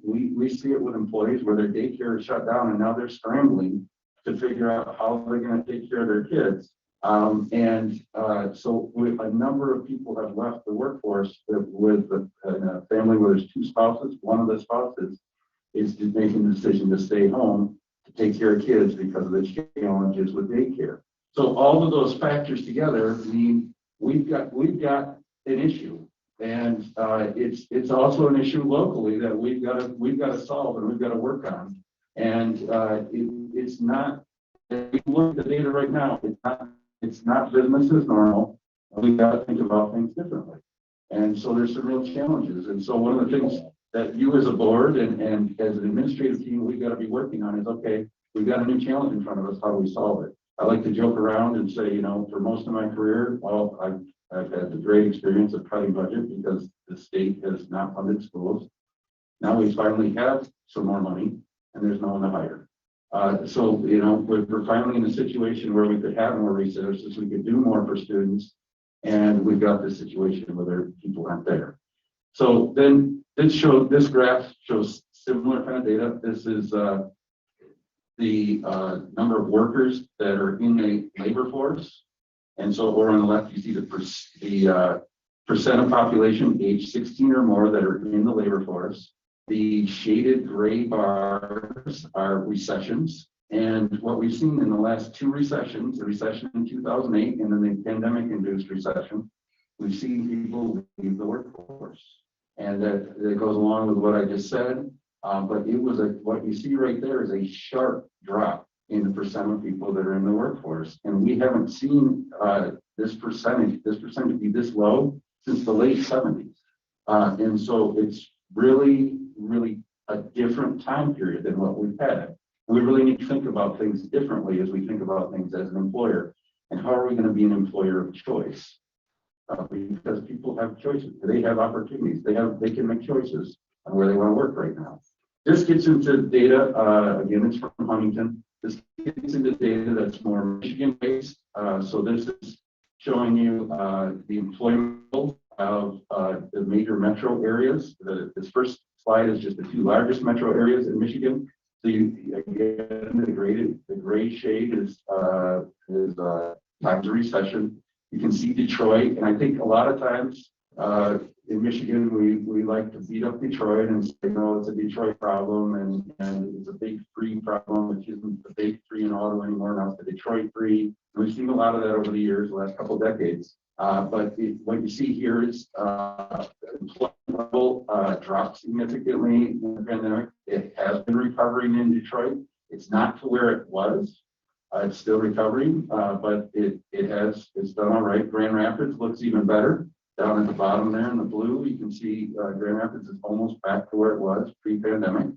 We see it with employees where their daycare is shut down and now they're scrambling to figure out how they're going to take care of their kids. So a number of people have left the workforce with a family where there's 2 spouses. One of the spouses is making the decision to stay home to take care of kids because of the challenges with daycare. So all of those factors together mean we've got an issue. And it's also an issue locally that we've got to solve and we've got to work on. And it's not. If you look at the data right now, it's not business as normal. We've got to think about things differently. And so there's some real challenges. And so one of the things that you as a board and as an administrative team we've got to be working on is, okay, we've got a new challenge in front of us. How do we solve it? I like to joke around and say, for most of my career, well, I've had the great experience of cutting budget because the state has not funded schools. Now we finally have some more money and there's no one to hire. So we're finally in a situation where we could have more resources, we could do more for students, and we've got this situation where people aren't there. So then this graph shows similar kind of data. This is the number of workers that are in the labor force. And so over on the left, you see the percent of population age 16 or more that are in the labor force. The shaded gray bars are recessions. And what we've seen in the last two recessions, the recession in 2008 and then the pandemic-induced recession, we've seen people leave the workforce. And that goes along with what I just said. But it was what you see right there is a sharp drop in the percent of people that are in the workforce. And we haven't seen this percentage be this low since the late 70s. And so it's really a different time period than what we've had. We really need to think about things differently as we think about things as an employer. And how are we going to be an employer of choice? Because people have choices. They have opportunities. They can make choices on where they want to work right now. This gets into data. Again, it's from Huntington. This gets into data that's more Michigan-based. So this is showing you the employment of the major metro areas. This first slide is just the two largest metro areas in Michigan. So again, the gray shade is times of recession. You can see Detroit, and I think a lot of times in Michigan we like to beat up Detroit and say, no, it's a Detroit problem and it's a big three problem, which isn't the big three in auto anymore. Now it's the Detroit three. And we've seen a lot of that over the years, the last couple of decades. But what you see here is employment level dropped significantly in the pandemic. It has been recovering in Detroit. It's not to where it was. It's still recovering, but it's done all right. Grand Rapids looks even better. Down at the bottom there in the blue, you can see Grand Rapids is almost back to where it was pre-pandemic.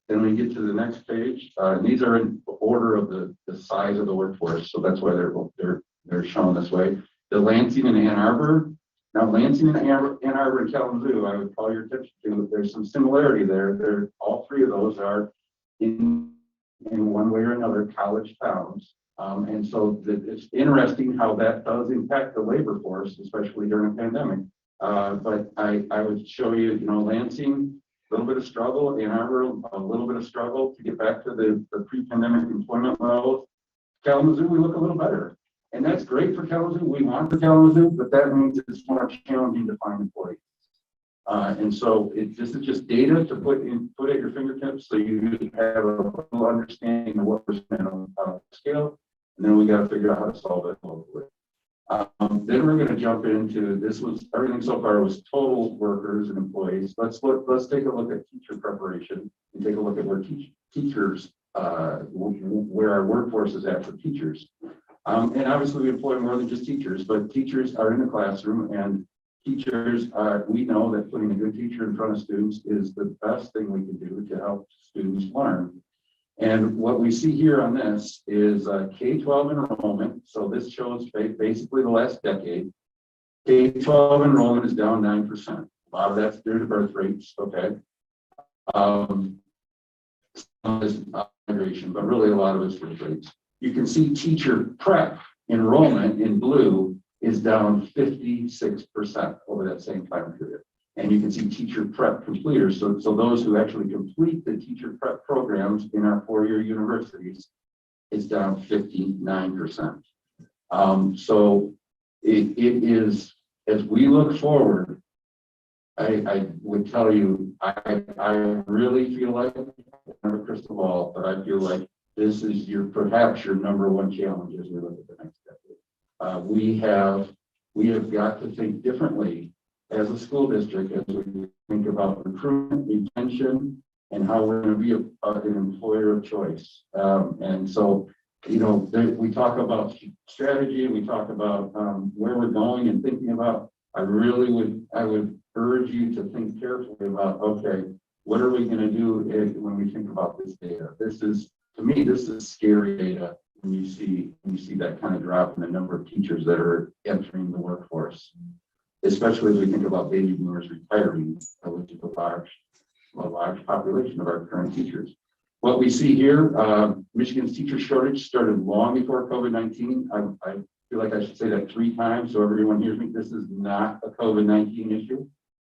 Then we get to the next page. And these are in order of the size of the workforce, so that's why they're shown this way. The Lansing and Ann Arbor. Now, Lansing and Ann Arbor and Kalamazoo, I would call your attention to. There's some similarity there. All three of those are in one way or another college towns. And so it's interesting how that does impact the labor force, especially during a pandemic. But I would show you, Lansing, a little bit of struggle, Ann Arbor, a little bit of struggle to get back to the pre-pandemic employment levels. Kalamazoo, we look a little better. And that's great for Kalamazoo. We want the Kalamazoo, but that means it's more challenging to find employees. And so this is just data to put at your fingertips so you have a little understanding of what we're spending on the scale. And then we got to figure out how to solve it locally. Then we're going to jump into, everything so far was total workers and employees. Let's take a look at teacher preparation and take a look at where teachers, where our workforce is at for teachers. And obviously we employ more than just teachers, but teachers are in the classroom, and teachers we know that putting a good teacher in front of students is the best thing we can do to help students learn. And what we see here on this is K-12 enrollment. So this shows basically the last decade. K-12 enrollment is down 9%. A lot of that's due to birth rates, okay? Migration, but really a lot of it's birth rates. You can see teacher prep enrollment in blue is down 56% over that same time period. And you can see teacher prep completers, so those who actually complete the teacher prep programs in our four-year universities is down 59%. So it is, as we look forward, I would tell you, I really feel like, I have a crystal ball, but I feel like this is perhaps your number one challenge as we look at the next decade. We have got to think differently as a school district as we think about recruitment, retention, and how we're going to be an employer of choice. And so, we talk about strategy, we talk about where we're going and thinking about. I would urge you to think carefully about, okay, what are we going to do when we think about this data? To me, this is scary data when you see that kind of drop in the number of teachers that are entering the workforce, especially as we think about baby boomers retiring, which is a large population of our current teachers. What we see here, Michigan's teacher shortage started long before COVID-19. I feel like I should say that 3 times so everyone hears me. This is not a COVID-19 issue.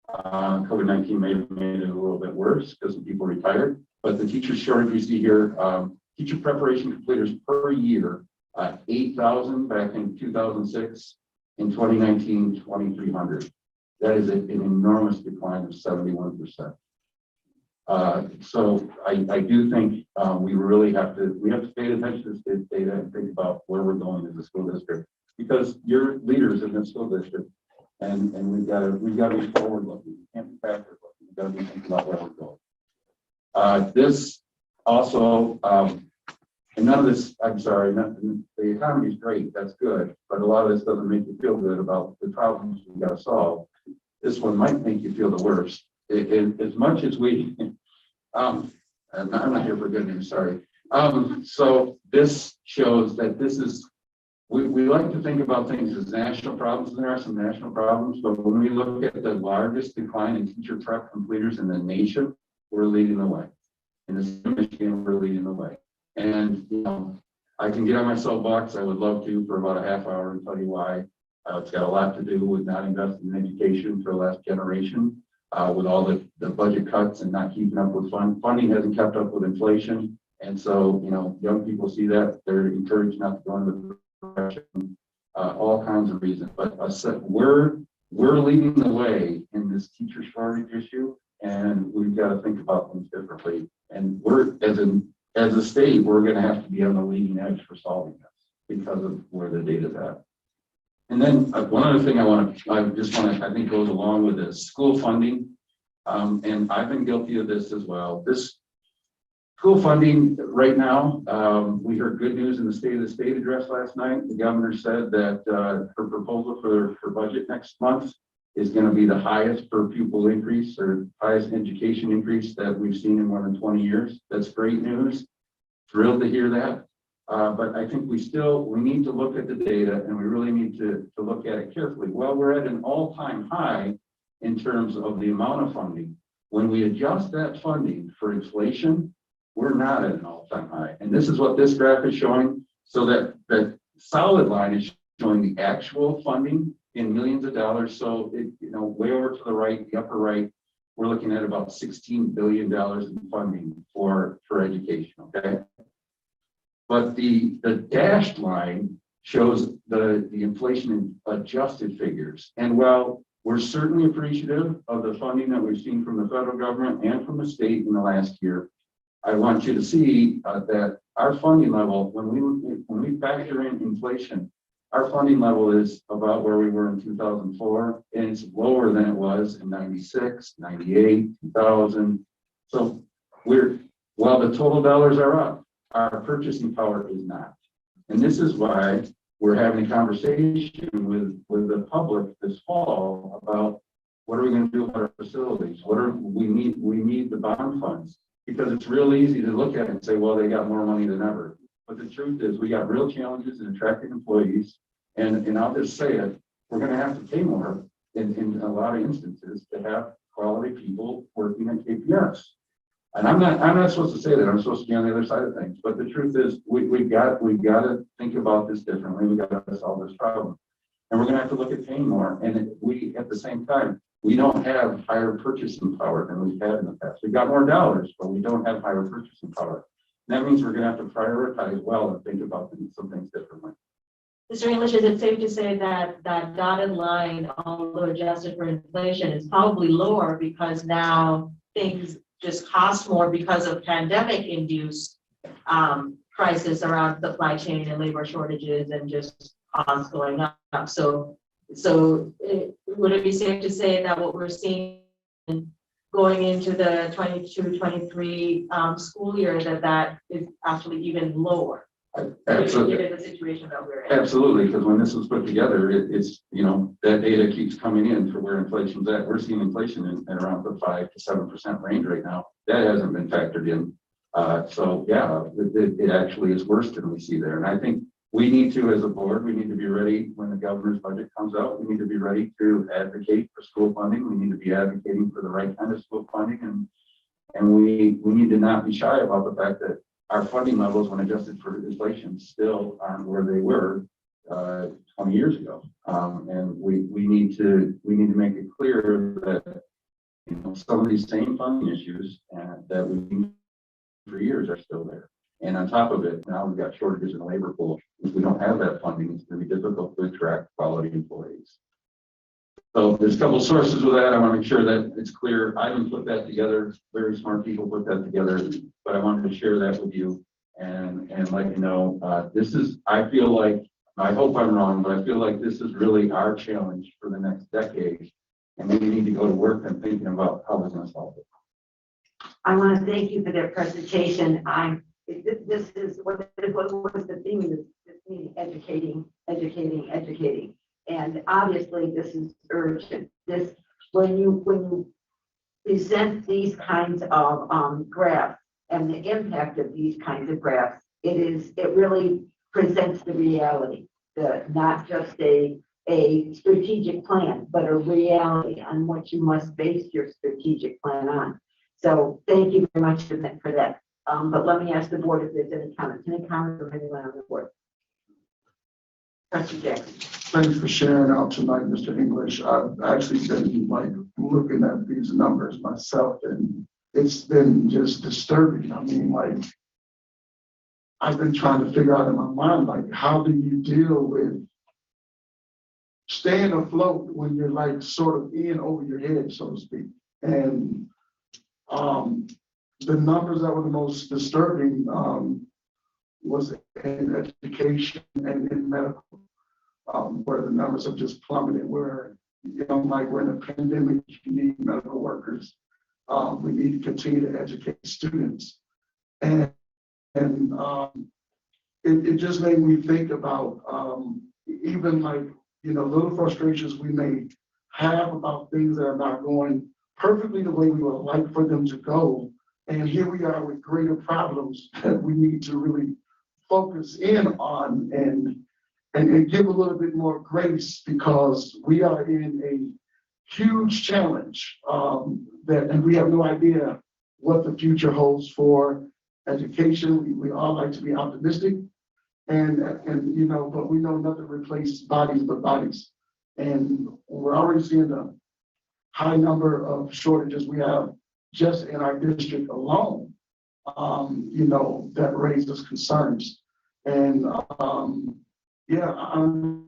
COVID-19 may have made it a little bit worse because some people retired, but the teacher shortage we see here, teacher preparation completers per year, 8,000 back in 2006. In 2019, 2,300. That is an enormous decline of 71%. So I do think we really have to pay attention to this data and think about where we're going as a school district, because you're leaders in the school district, and we've got to be forward looking. We can't be backward looking. We've got to be thinking about where we're going. This also, and none of this, I'm sorry, the economy is great, that's good, but a lot of this doesn't make you feel good about the problems we've got to solve. This one might make you feel the worst. As much as we, I'm not here for good news, sorry. So this shows that this is, we like to think about things as national problems, and there are some national problems, but when we look at the largest decline in teacher prep completers in the nation, we're leading the way. In the state of Michigan, we're leading the way. And, you know, I can get on my soapbox, I would love to for about a half hour and tell you why. It's got a lot to do with not investing in education for the last generation, with all the budget cuts and not keeping up with funding hasn't kept up with inflation. And so, you know, young people see that, they're encouraged not to go into the profession, all kinds of reasons. But we're leading the way in this teacher shortage issue, and we've got to think about things differently. And we're, as a state, we're going to have to be on the leading edge for solving this because of where the data's at. And then one other thing I think goes along with this, school funding. And I've been guilty of this as well. This school funding right now, we heard good news in the State of the State address last night. The governor said that her proposal for budget next month is going to be the highest per pupil increase or highest education increase that we've seen in more than 20 years. That's great news. Thrilled to hear that. But I think we need to look at the data, and we really need to look at it carefully. Well, we're at an all-time high in terms of the amount of funding. When we adjust that funding for inflation, we're not at an all-time high. And this is what this graph is showing. So that solid line is showing the actual funding in millions of dollars. So it, you know, way over to the right, the upper right, we're looking at about $16 billion in funding for education, okay? But the dashed line shows the inflation adjusted figures. And while we're certainly appreciative of the funding that we've seen from the federal government and from the state in the last year, I want you to see that our funding level, when we factor in inflation, our funding level is about where we were in 2004, and it's lower than it was in 96, 98, 2000. So while the total dollars are up, our purchasing power is not. And this is why we're having a conversation with the public this fall about what are we going to do about our facilities? We need the bond funds, because it's real easy to look at it and say, well, they got more money than ever. But the truth is we got real challenges in attracting employees. And I'll just say it, we're going to have to pay more in a lot of instances to have quality people working at KPS. And I'm not supposed to say that. I'm supposed to be on the other side of things. But the truth is, we've got to think about this differently. We've got to solve this problem, and we're going to have to look at paying more. And at the same time, we don't have higher purchasing power than we've had in the past. We've got more dollars, but we don't have higher purchasing power. And that means we're going to have to prioritize well and think about some things differently. Mr. English, is it safe to say that that dotted line, although adjusted for inflation, is probably lower because now things just cost more because of pandemic-induced crisis around supply chain and labor shortages and just costs going up? So would it be safe to say that what we're seeing going into the 22-23 school year, that is actually even lower? Absolutely. Given the situation that we're in. Absolutely, because when this was put together, it's, you know, that data keeps coming in for where inflation's at. We're seeing inflation at around the 5 to 7% range right now. That hasn't been factored in. So yeah, it actually is worse than we see there. And I think we need to, as a board, we need to be ready when the governor's budget comes out. We need to be ready to advocate for school funding. We need to be advocating for the right kind of school funding. And we need to not be shy about the fact that our funding levels, when adjusted for inflation, still aren't where they were 20 years ago. And we need to make it clear that, you know, some of these same funding issues that we've seen for years are still there. And on top of it, now we've got shortages in the labor pool. If we don't have that funding, it's going to be difficult to attract quality employees. So there's a couple sources with that. I want to make sure that it's clear. I didn't put that together. Very smart people put that together, but I wanted to share that with you and let you know, this is, I feel like, I hope I'm wrong, but I feel like this is really our challenge for the next decade. And we need to go to work and thinking about how we're going to solve it. I want to thank you for that presentation. This is what was the theme of this meeting, educating. And obviously this is urgent. When you present these kinds of graphs and the impact of these kinds of graphs, it really presents the reality, not just a strategic plan, but a reality on what you must base your strategic plan on. So thank you very much for that. But let me ask the board if there's any comments. Any comments from anyone on the board? Trustee Jackson. Thanks for sharing out tonight, Mr. English. I've actually been like looking at these numbers myself, and it's been just disturbing. I mean, like, I've been trying to figure out in my mind, like, how do you deal with staying afloat when you're like sort of in over your head, so to speak. And the numbers that were the most disturbing was in education and in medical, where the numbers have just plummeted, where, you know, like we're in a pandemic, you need medical workers. We need to continue to educate students. And it just made me think about even like, you know, little frustrations we may have about things that are not going perfectly the way we would like for them to go. And here we are with greater problems that we need to really focus in on and give a little bit more grace, because we are in a huge challenge and we have no idea what the future holds for education. We all like to be optimistic, and you know, but we know nothing replaces bodies but bodies. And we're already seeing the high number of shortages we have just in our district alone, you know, that raises concerns. And yeah, I'm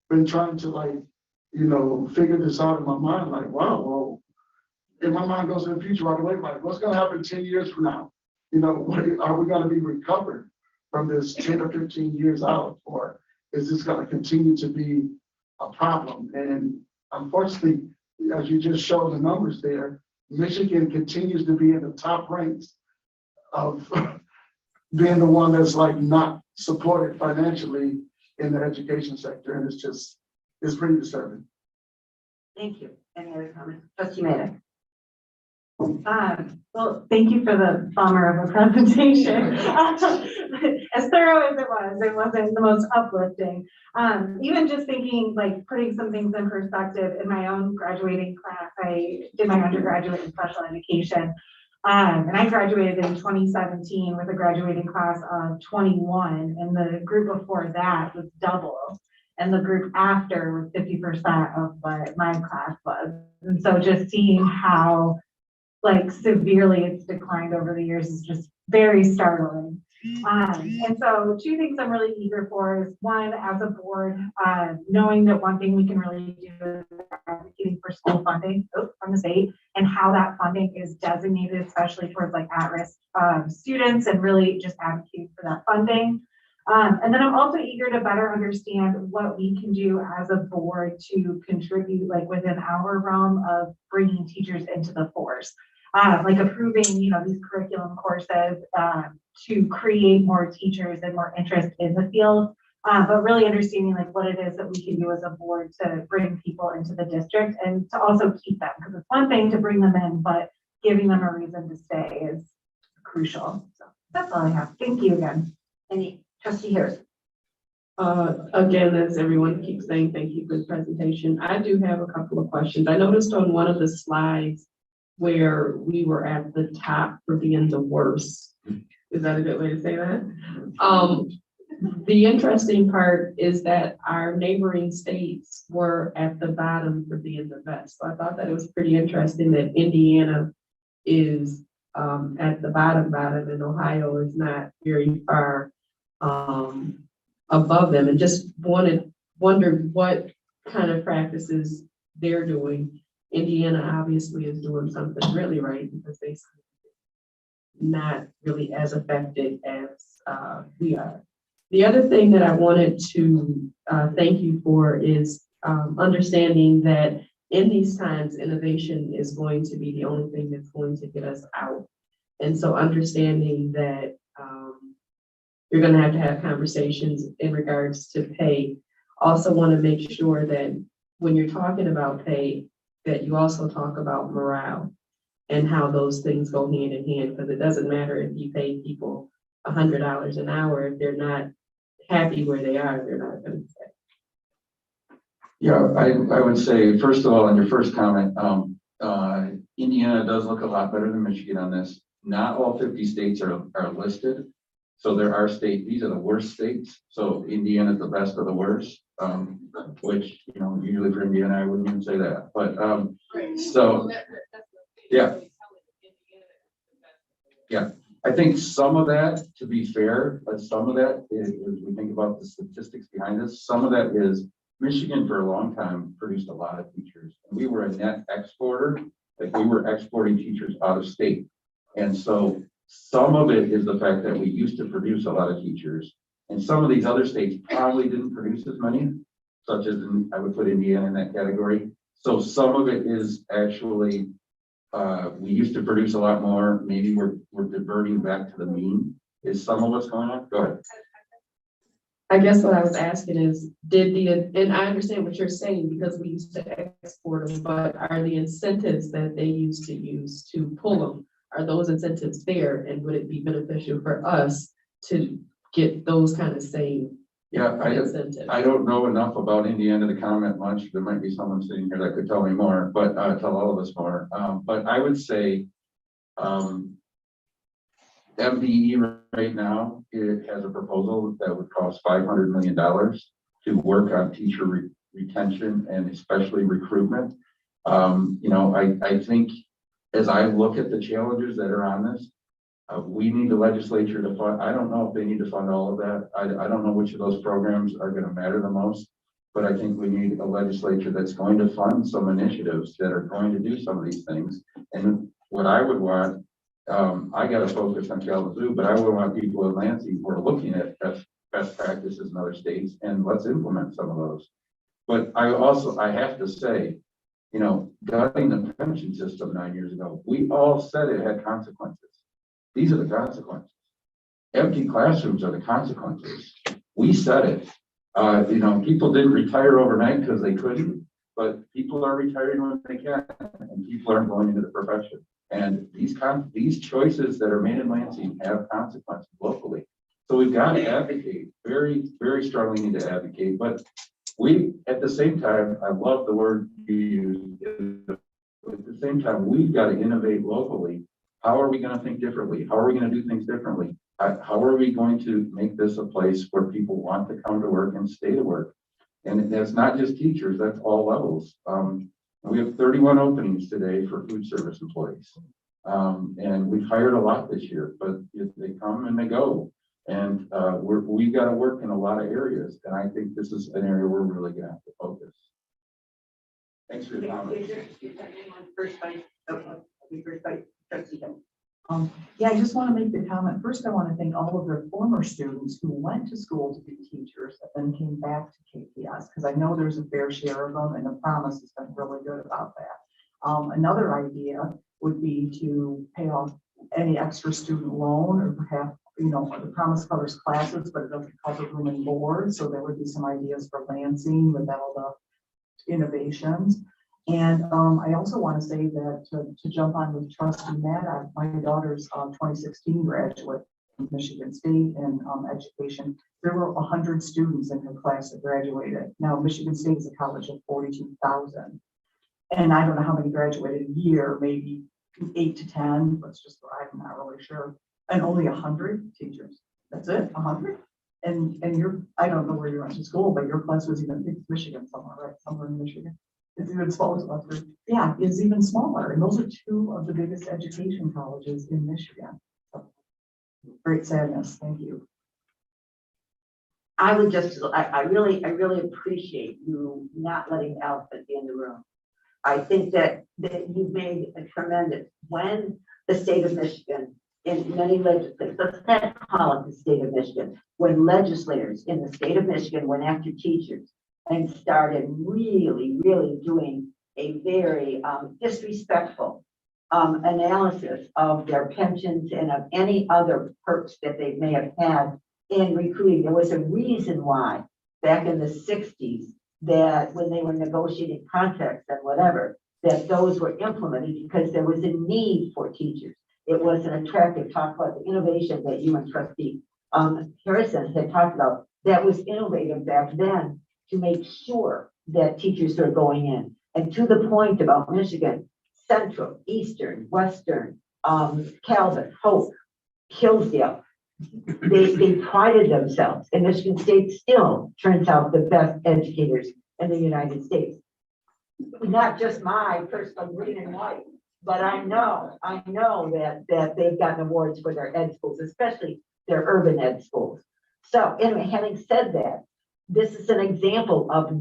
been trying to, like, you know, figure this out in my mind, like, wow, well, in my mind goes to the future right away, like, what's going to happen 10 years from now? You know, are we going to be recovered from this 10 or 15 years out, or is this going to continue to be a problem? And unfortunately, as you just showed the numbers there, Michigan continues to be in the top ranks of being the one that's like not supported financially in the education sector. And it's pretty disturbing. Thank you. Any other comments? Trustee Majyck. Well, thank you for the bummer of a presentation. As thorough as it wasn't the most uplifting. Even just thinking, like, putting some things in perspective, in my own graduating class, I did my undergraduate in special education. And I graduated in 2017 with a graduating class of 21, and the group before that was double. And the group after was 50% of what my class was. And so just seeing how, like, severely it's declined over the years is just very startling. And so two things I'm really eager for is, one, as a board, knowing that one thing we can really do is advocating for school funding from the state, and how that funding is designated, especially towards like at-risk students, and really just advocating for that funding. And then I'm also eager to better understand what we can do as a board to contribute, like, within our realm of bringing teachers into the force. Like approving, you know, these curriculum courses to create more teachers and more interest in the field, but really understanding like what it is that we can do as a board to bring people into the district and to also keep them, because it's one thing to bring them in, but giving them a reason to stay is crucial. So that's all I have. Thank you again. Any Trustee Harris. Again, as everyone keeps saying, thank you for the presentation. I do have a couple of questions. I noticed on one of the slides where we were at the top for being the worst. Is that a good way to say that? The interesting part is that our neighboring states were at the bottom for being the best. So I thought that it was pretty interesting that Indiana is at the bottom, and Ohio is not very far above them, and just wondered what kind of practices they're doing. Indiana obviously is doing something really right because they not really as affected as we are. The other thing that I wanted to thank you for is understanding that in these times, innovation is going to be the only thing that's going to get us out. And so understanding that you're going to have conversations in regards to pay. Also want to make sure that when you're talking about pay, that you also talk about morale and how those things go hand in hand, because it doesn't matter if you pay people $100 an hour, if they're not happy where they are, they're not going to stay. Yeah, I would say, first of all, on your first comment, Indiana does look a lot better than Michigan on this. Not all 50 states are listed. So there are states, these are the worst states. So Indiana is the best of the worst, which, you know, usually for Indiana, I wouldn't even say that. But so, yeah. Yeah, I think some of that, to be fair, but some of that is, as we think about the statistics behind this, some of that is Michigan for a long time produced a lot of teachers. And we were a net exporter, like we were exporting teachers out of state. And so some of it is the fact that we used to produce a lot of teachers, and some of these other states probably didn't produce as many, such as I would put Indiana in that category. So some of it is actually, we used to produce a lot more. Maybe we're diverting back to the mean. Is some of what's going on? Go ahead. I guess what I was asking is, and I understand what you're saying because we used to export them, but are the incentives that they used to use to pull them, are those incentives there? And would it be beneficial for us to get those kind of same incentives? I don't know enough about Indiana to comment much. There might be someone sitting here that could tell me more, but tell all of us more. But I would say MDE right now, it has a proposal that would cost $500 million to work on teacher retention and especially recruitment. You know, I think as I look at the challenges that are on this, we need the legislature to fund. I don't know if they need to fund all of that. I don't know which of those programs are going to matter the most, but I think we need a legislature that's going to fund some initiatives that are going to do some of these things. And what I would want, I got to focus on Kalamazoo, but I would want people in Lansing who are looking at best practices in other states, and let's implement some of those. But I have to say, you know, gutting the pension system 9 years ago, we all said it had consequences. These are the consequences. Empty classrooms are the consequences. We said it. You know, people didn't retire overnight because they couldn't, but people are retiring when they can, and people aren't going into the profession. And these choices that are made in Lansing have consequences locally. So we've got to advocate, very, very strongly need to advocate, but we, at the same time, I love the word you use, at the same time, we've got to innovate locally. How are we going to think differently? How are we going to do things differently? How are we going to make this a place where people want to come to work and stay to work? And that's not just teachers, that's all levels. We have 31 openings today for food service employees. And we've hired a lot this year, but they come and they go. And we've got to work in a lot of areas. And I think this is an area we're really going to have to focus. Thanks for your comments. Yeah, I just want to make the comment. First, I want to thank all of the former students who went to school to be teachers and then came back to KPS, because I know there's a fair share of them, and the promise has been really good about that. Another idea would be to pay off any extra student loan, or perhaps, you know, the promise covers classes, but it doesn't cover room and board. So there would be some ideas for Lansing with all the innovations. And I also want to say that to jump on with Trustee Maddock, my daughter's 2016 graduate from Michigan State in education. There were 100 students in her class that graduated. Now, Michigan State is a college of 42,000. And I don't know how many graduated a year, maybe 8 to 10, let's just, I'm not really sure. And only 100 teachers. That's it, 100? And I don't know where you went to school, but your class was even, it's Michigan somewhere, right? Somewhere in Michigan. It's even smaller. Yeah, it's even smaller. And those are two of the biggest education colleges in Michigan. So, great sadness. Thank you. I would just, I really appreciate you not letting the elephant be in the room. I think that you've made a tremendous, when the state of Michigan, in many legislators, let's not call it the state of Michigan, when legislators in the state of Michigan went after teachers and started really doing a very disrespectful analysis of their pensions and of any other perks that they may have had in recruiting. There was a reason why back in the 60s that when they were negotiating contracts and whatever, that those were implemented because there was a need for teachers. It was an attractive talk about the innovation that you and Trustee Harrison had talked about. That was innovative back then to make sure that teachers are going in. And to the point about Michigan, Central, Eastern, Western, Calvin, Hope, Hillsdale, they prided themselves, and Michigan State still turns out the best educators in the United States. Not just my personal green and white, but I know that they've gotten awards for their ed schools, especially their urban ed schools. So anyway, having said that, this is an example of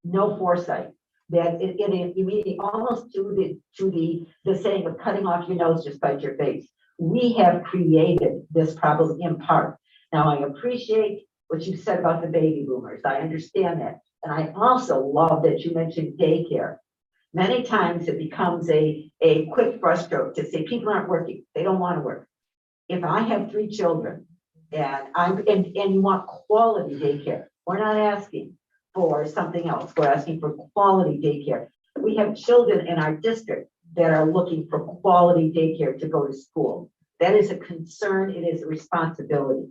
no foresight. That it immediately almost to the saying of cutting off your nose to spite your face. We have created this problem in part. Now, I appreciate what you said about the baby boomers. I understand that. And I also love that you mentioned daycare. Many times it becomes a quick brushstroke to say people aren't working. They don't want to work. If I have 3 children and you want quality daycare, we're not asking for something else. We're asking for quality daycare. We have children in our district that are looking for quality daycare to go to school. That is a concern. It is a responsibility.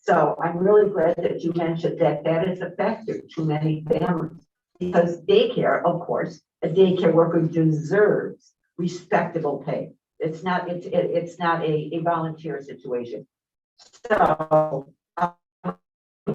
So I'm really glad that you mentioned that that is a factor to many families, because daycare, of course, a daycare worker deserves respectable pay. It's not a volunteer situation. So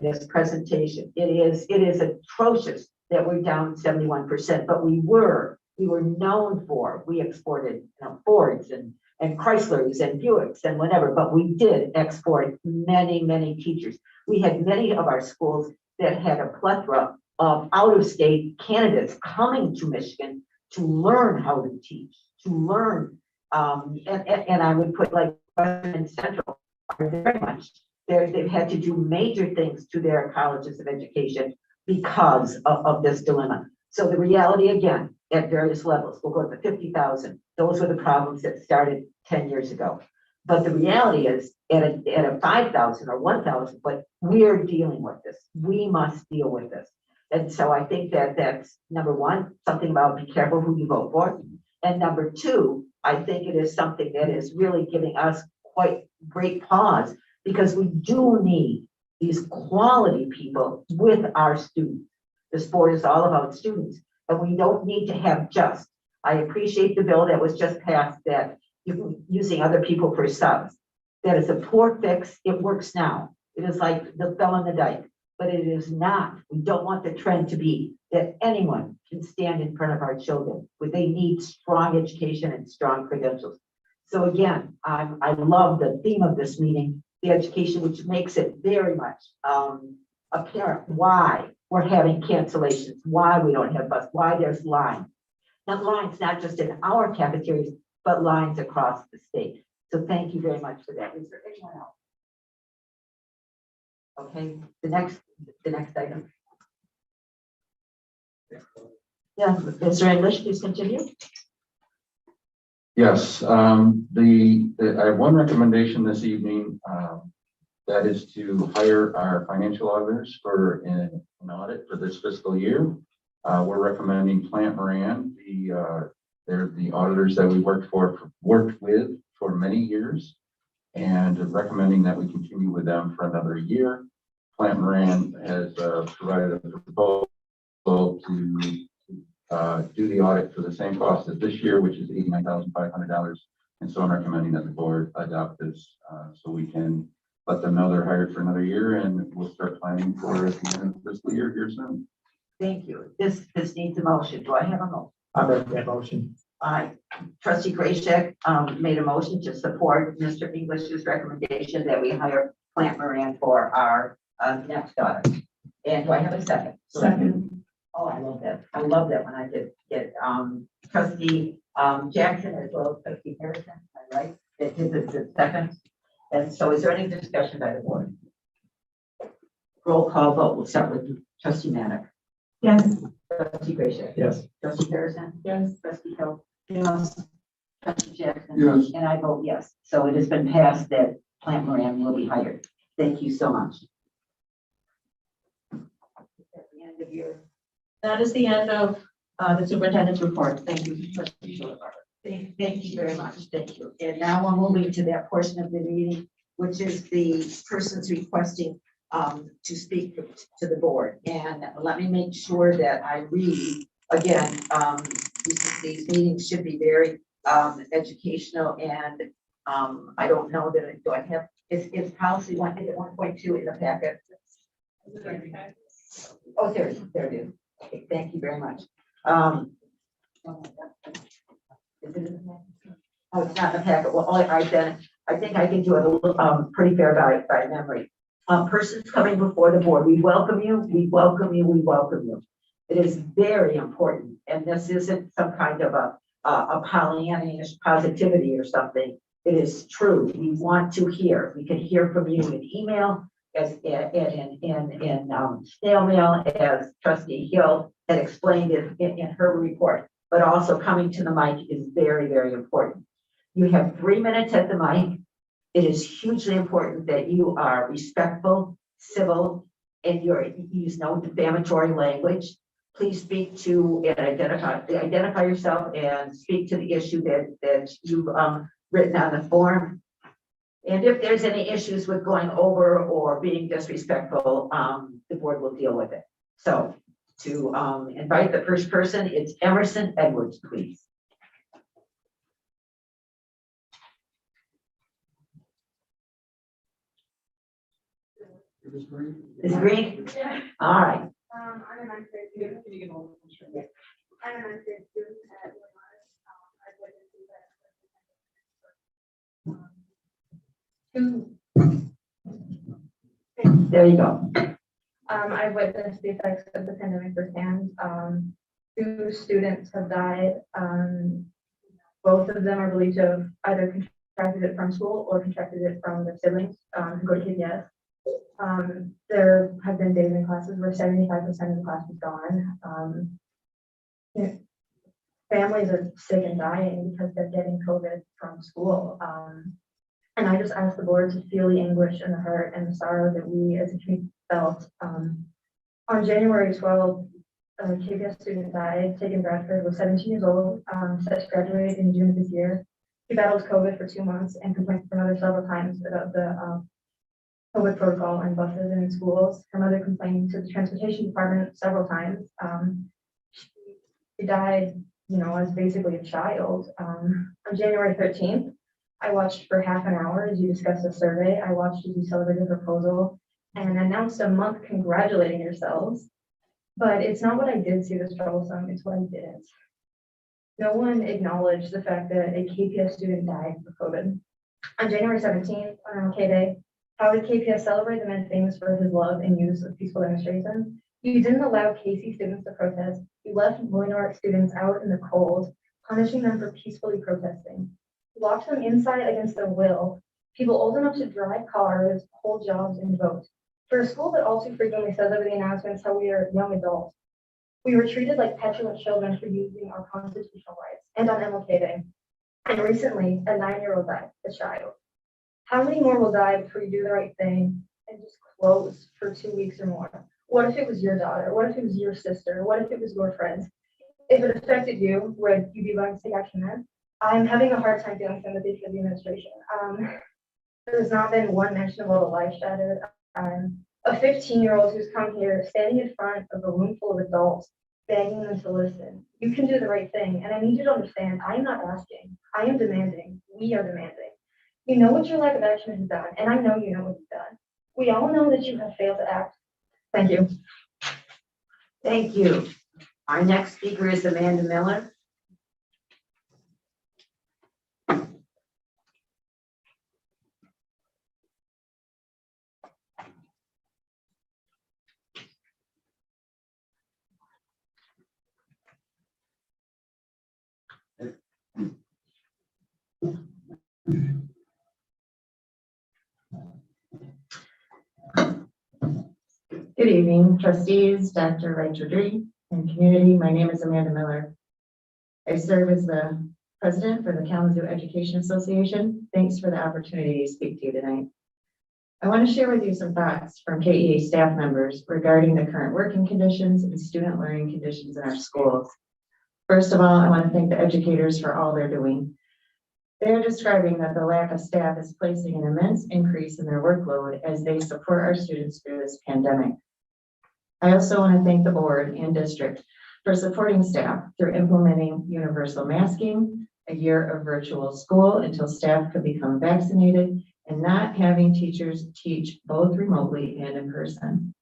this presentation, it is atrocious that we're down 71%, but we were known for, we exported Fords and Chryslers and Buicks and whatever, but we did export many teachers. We had many of our schools that had a plethora of out-of-state candidates coming to Michigan to learn how to teach, to learn, and I would put like Western and Central are very much, they've had to do major things to their colleges of education because of this dilemma. So the reality, again, at various levels, we'll go up to 50,000. Those were the problems that started 10 years ago. But the reality is at a 5,000 or 1,000, but we're dealing with this. We must deal with this. And so I think that that's number one, something about be careful who you vote for. And number two, I think it is something that is really giving us quite great pause, because we do need these quality people with our students. The sport is all about students, and we don't need to have just. I appreciate the bill that was just passed that using other people for subs. That is a poor fix. It works now. It is like the fell in the dike, but it is not. We don't want the trend to be that anyone can stand in front of our children, but they need strong education and strong credentials. So again, I love the theme of this meeting, the education, which makes it very much apparent why we're having cancellations, why we don't have bus, why there's lines. Now, lines not just in our cafeterias, but lines across the state. So thank you very much for that. Is there anyone else? Okay, the next item. Yeah, Mr. English, please continue. Yes, I have one recommendation this evening. That is to hire our financial auditors for an audit for this fiscal year. We're recommending Plant Moran. They're the auditors that we worked with for many years, and recommending that we continue with them for another year. Plant Moran has provided a proposal to do the audit for the same cost as this year, which is $89,500. And so I'm recommending that the board adopt this so we can let them know they're hired for another year, and we'll start planning for the end of the fiscal year here soon. Thank you. This needs a motion. Do I have a motion? I make that motion. Trustee Graycheck made a motion to support Mr. English's recommendation that we hire Plant Moran for our next audit. And do I have a second? Second. Oh, I love that. I love that when I get trustee Jackson as well as trustee Harrison, am I right? It is the second. And so is there any discussion by the board? Roll call vote. We'll start with trustee Maddox. Yes. Trustee Gracia. Yes. Trustee Harrison. Yes. Trustee Hill. Yes. Trustee Jackson. Yes. And I vote yes. So it has been passed that Plant Moran will be hired. Thank you so much. At the end of your. That is the end of the superintendent's report. Thank you, trustee Schultz. Thank you very much. Thank you. And now we're moving to that portion of the meeting, which is the persons requesting to speak to the board. And let me make sure that I read again. These meetings should be very educational, and I don't know that do I have is policy 1.2 in the packet. Oh, there it is. Okay, thank you very much. Is it in the packet? Oh, it's not in the packet. Well, I think I can do it a little pretty fair by memory. Persons coming before the board, we welcome you, we welcome you, we welcome you. It is very important, and this isn't some kind of a Pollyannish positivity or something. It is true. We want to hear. We can hear from you in email, as in snail mail, as Trustee Hill had explained in her report. But also coming to the mic is very, very important. You have 3 minutes at the mic. It is hugely important that you are respectful, civil, and you use no defamatory language. Please speak to and identify yourself and speak to the issue that you've written on the form. And if there's any issues with going over or being disrespectful, the board will deal with it. So to invite the first person, it's Emerson Edwards, please. Is green? All right. I'm an unfair student. I'm an unfair student at There you go. I've witnessed the effects of the pandemic firsthand. 2 students have died. Both of them are believed to have either contracted it from school or contracted it from their siblings who go to KPS. There have been days in classes where 75% of the class is gone. Families are sick and dying because they're getting COVID from school. And I just asked the board to feel the anguish and the hurt and the sorrow that we as a community felt. On January 12th, a KPS student died. Tegan Bradford was 17 years old, set to graduate in June of this year. He battled COVID for 2 months and complained to her mother several times about the COVID protocol and buses and in schools. Her mother complained to the transportation department several times. She died, as basically a child. On January 13th, I watched for half an hour as you discussed a survey. I watched as you celebrated a proposal and announced a month congratulating yourselves. But it's not what I did see that's troublesome, it's what I didn't. No one acknowledged the fact that a KPS student died of COVID. On January 17th, on MLK Day, how did KPS celebrate the man famous for his love and use of peaceful demonstration? You didn't allow Casey students to protest. You left Moynark students out in the cold, punishing them for peacefully protesting. You locked them inside against their will. People old enough to drive cars, hold jobs, and vote. For a school that all too frequently says over the announcements how we are young adults, we were treated like petulant children for using our constitutional rights. And on MLK Day, and recently, a 9-year-old died, a child. How many more will die before you do the right thing and just close for 2 weeks or more? What if it was your daughter? What if it was your sister? What if it was your friend? If it affected you, would you be willing to take action then? I'm having a hard time feeling sympathy for the administration. There's not been one mention of all the life shattered. A 15-year-old who's come here standing in front of a room full of adults, begging them to listen. You can do the right thing. And I need you to understand, I am not asking, I am demanding. We are demanding. You know what your lack of action has done, and I know you know what you've done. We all know that you have failed to act. Thank you. Thank you. Our next speaker is Amanda Miller. Good evening, trustees, Dr. Rachel and community. My name is Amanda Miller. I serve as the president for the Kalamazoo Education Association. Thanks for the opportunity to speak to you tonight. I want to share with you some thoughts from KEA staff members regarding the current working conditions and student learning conditions in our schools. First of all, I want to thank the educators for all they're doing. They are describing that the lack of staff is placing an immense increase in their workload as they support our students through this pandemic. I also want to thank the board and district for supporting staff through implementing universal masking, a year of virtual school until staff could become vaccinated, and not having teachers teach both remotely and in person.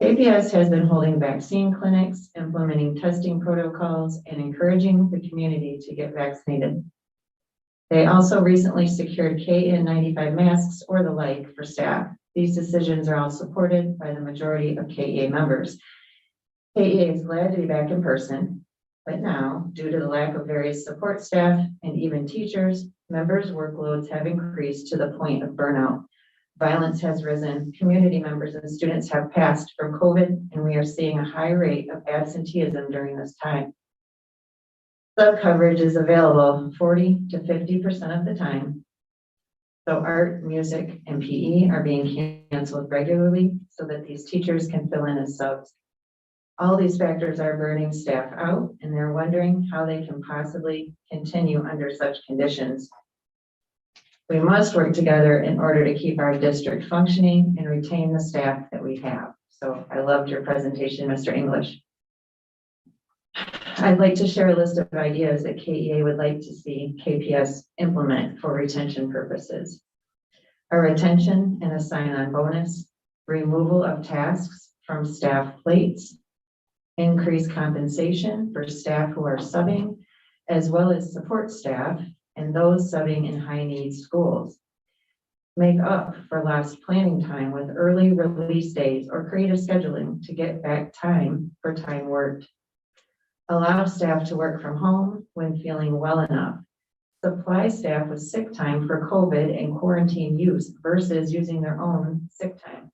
KPS has been holding vaccine clinics, implementing testing protocols, and encouraging the community to get vaccinated. They also recently secured KN95 masks or the like for staff. These decisions are all supported by the majority of KEA members. KEA is glad to be back in person, but now, due to the lack of various support staff and even teachers, members' workloads have increased to the point of burnout. Violence has risen, community members and students have passed from COVID, and we are seeing a high rate of absenteeism during this time. Sub-coverage is available 40 to 50% of the time. So art, music, and PE are being canceled regularly so that these teachers can fill in as subs. All these factors are burning staff out, and they're wondering how they can possibly continue under such conditions. We must work together in order to keep our district functioning and retain the staff that we have. So I loved your presentation, Mr. English. I'd like to share a list of ideas that KEA would like to see KPS implement for retention purposes. A retention and a sign-on bonus, removal of tasks from staff plates, increased compensation for staff who are subbing, as well as support staff and those subbing in high-need schools. Make up for lost planning time with early release days or creative scheduling to get back time for time worked. Allow staff to work from home when feeling well enough. Supply staff with sick time for COVID and quarantine use versus using their own sick time.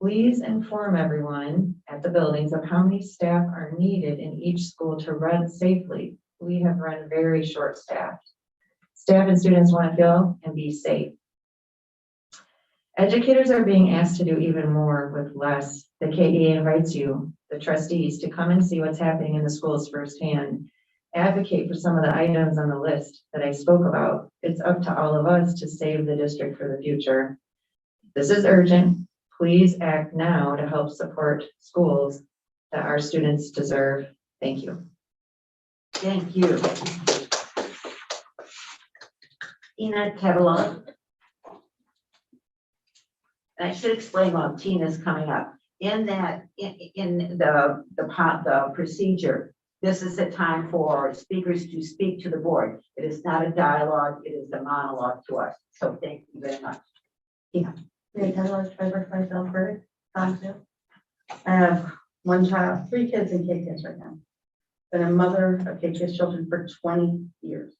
Please inform everyone at the buildings of how many staff are needed in each school to run safely. We have run very short-staffed. Staff and students want to feel and be safe. Educators are being asked to do even more with less. The KEA invites you, the trustees, to come and see what's happening in the schools firsthand. Advocate for some of the items on the list that I spoke about. It's up to all of us to save the district for the future. This is urgent. Please act now to help support schools that our students deserve. Thank you. Thank you. Tina Tevlon. And I should explain while Tina's coming up. In that, in the procedure, this is the time for speakers to speak to the board. It is not a dialogue, it is a monologue to us. So thank you very much. Tina. I work myself for I have one child, 3 kids in KPS right now. Been a mother of KPS children for 20 years.